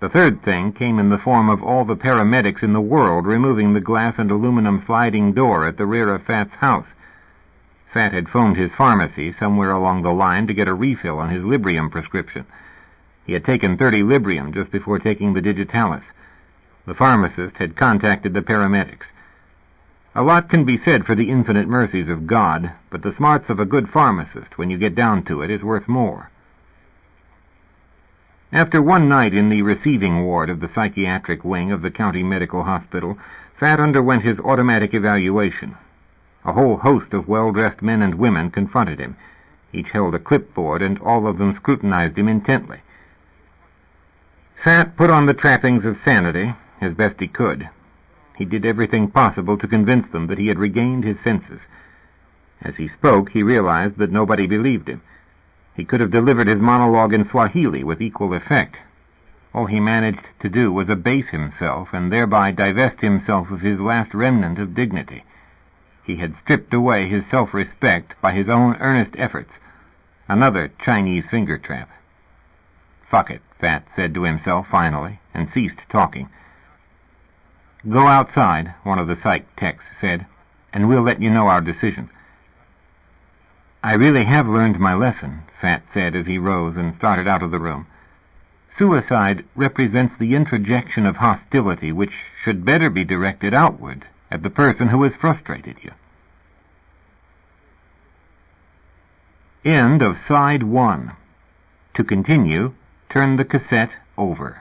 The third thing came in the form of all the paramedics in the world removing the glass and aluminum sliding door at the rear of Fat's house. Fat had phoned his pharmacy somewhere along the line to get a refill on his Librium prescription. He had taken 30 Librium just before taking the digitalis. The pharmacist had contacted the paramedics. A lot can be said for the infinite mercies of God, but the smarts of a good pharmacist, when you get down to it, is worth more. After one night in the receiving ward of the psychiatric wing of the county medical hospital, Fat underwent his automatic evaluation. A whole host of well-dressed men and women confronted him. Each held a clipboard, and all of them scrutinized him intently. Fat put on the trappings of sanity as best he could. He did everything possible to convince them that he had regained his senses. As he spoke, he realized that nobody believed him. He could have delivered his monologue in Swahili with equal effect. All he managed to do was abase himself and thereby divest himself of his last remnant of dignity. He had stripped away his self-respect by his own earnest efforts. Another Chinese finger trap. "Fuck it," Fat said to himself finally, and ceased talking. "Go outside," one of the psych techs said, "and we'll let you know our decision." "I really have learned my lesson," Fat said as he rose and started out of the room. "Suicide represents the introjection of hostility which should better be directed outward at the person who has frustrated you." End of Side 1. To continue, turn the cassette over.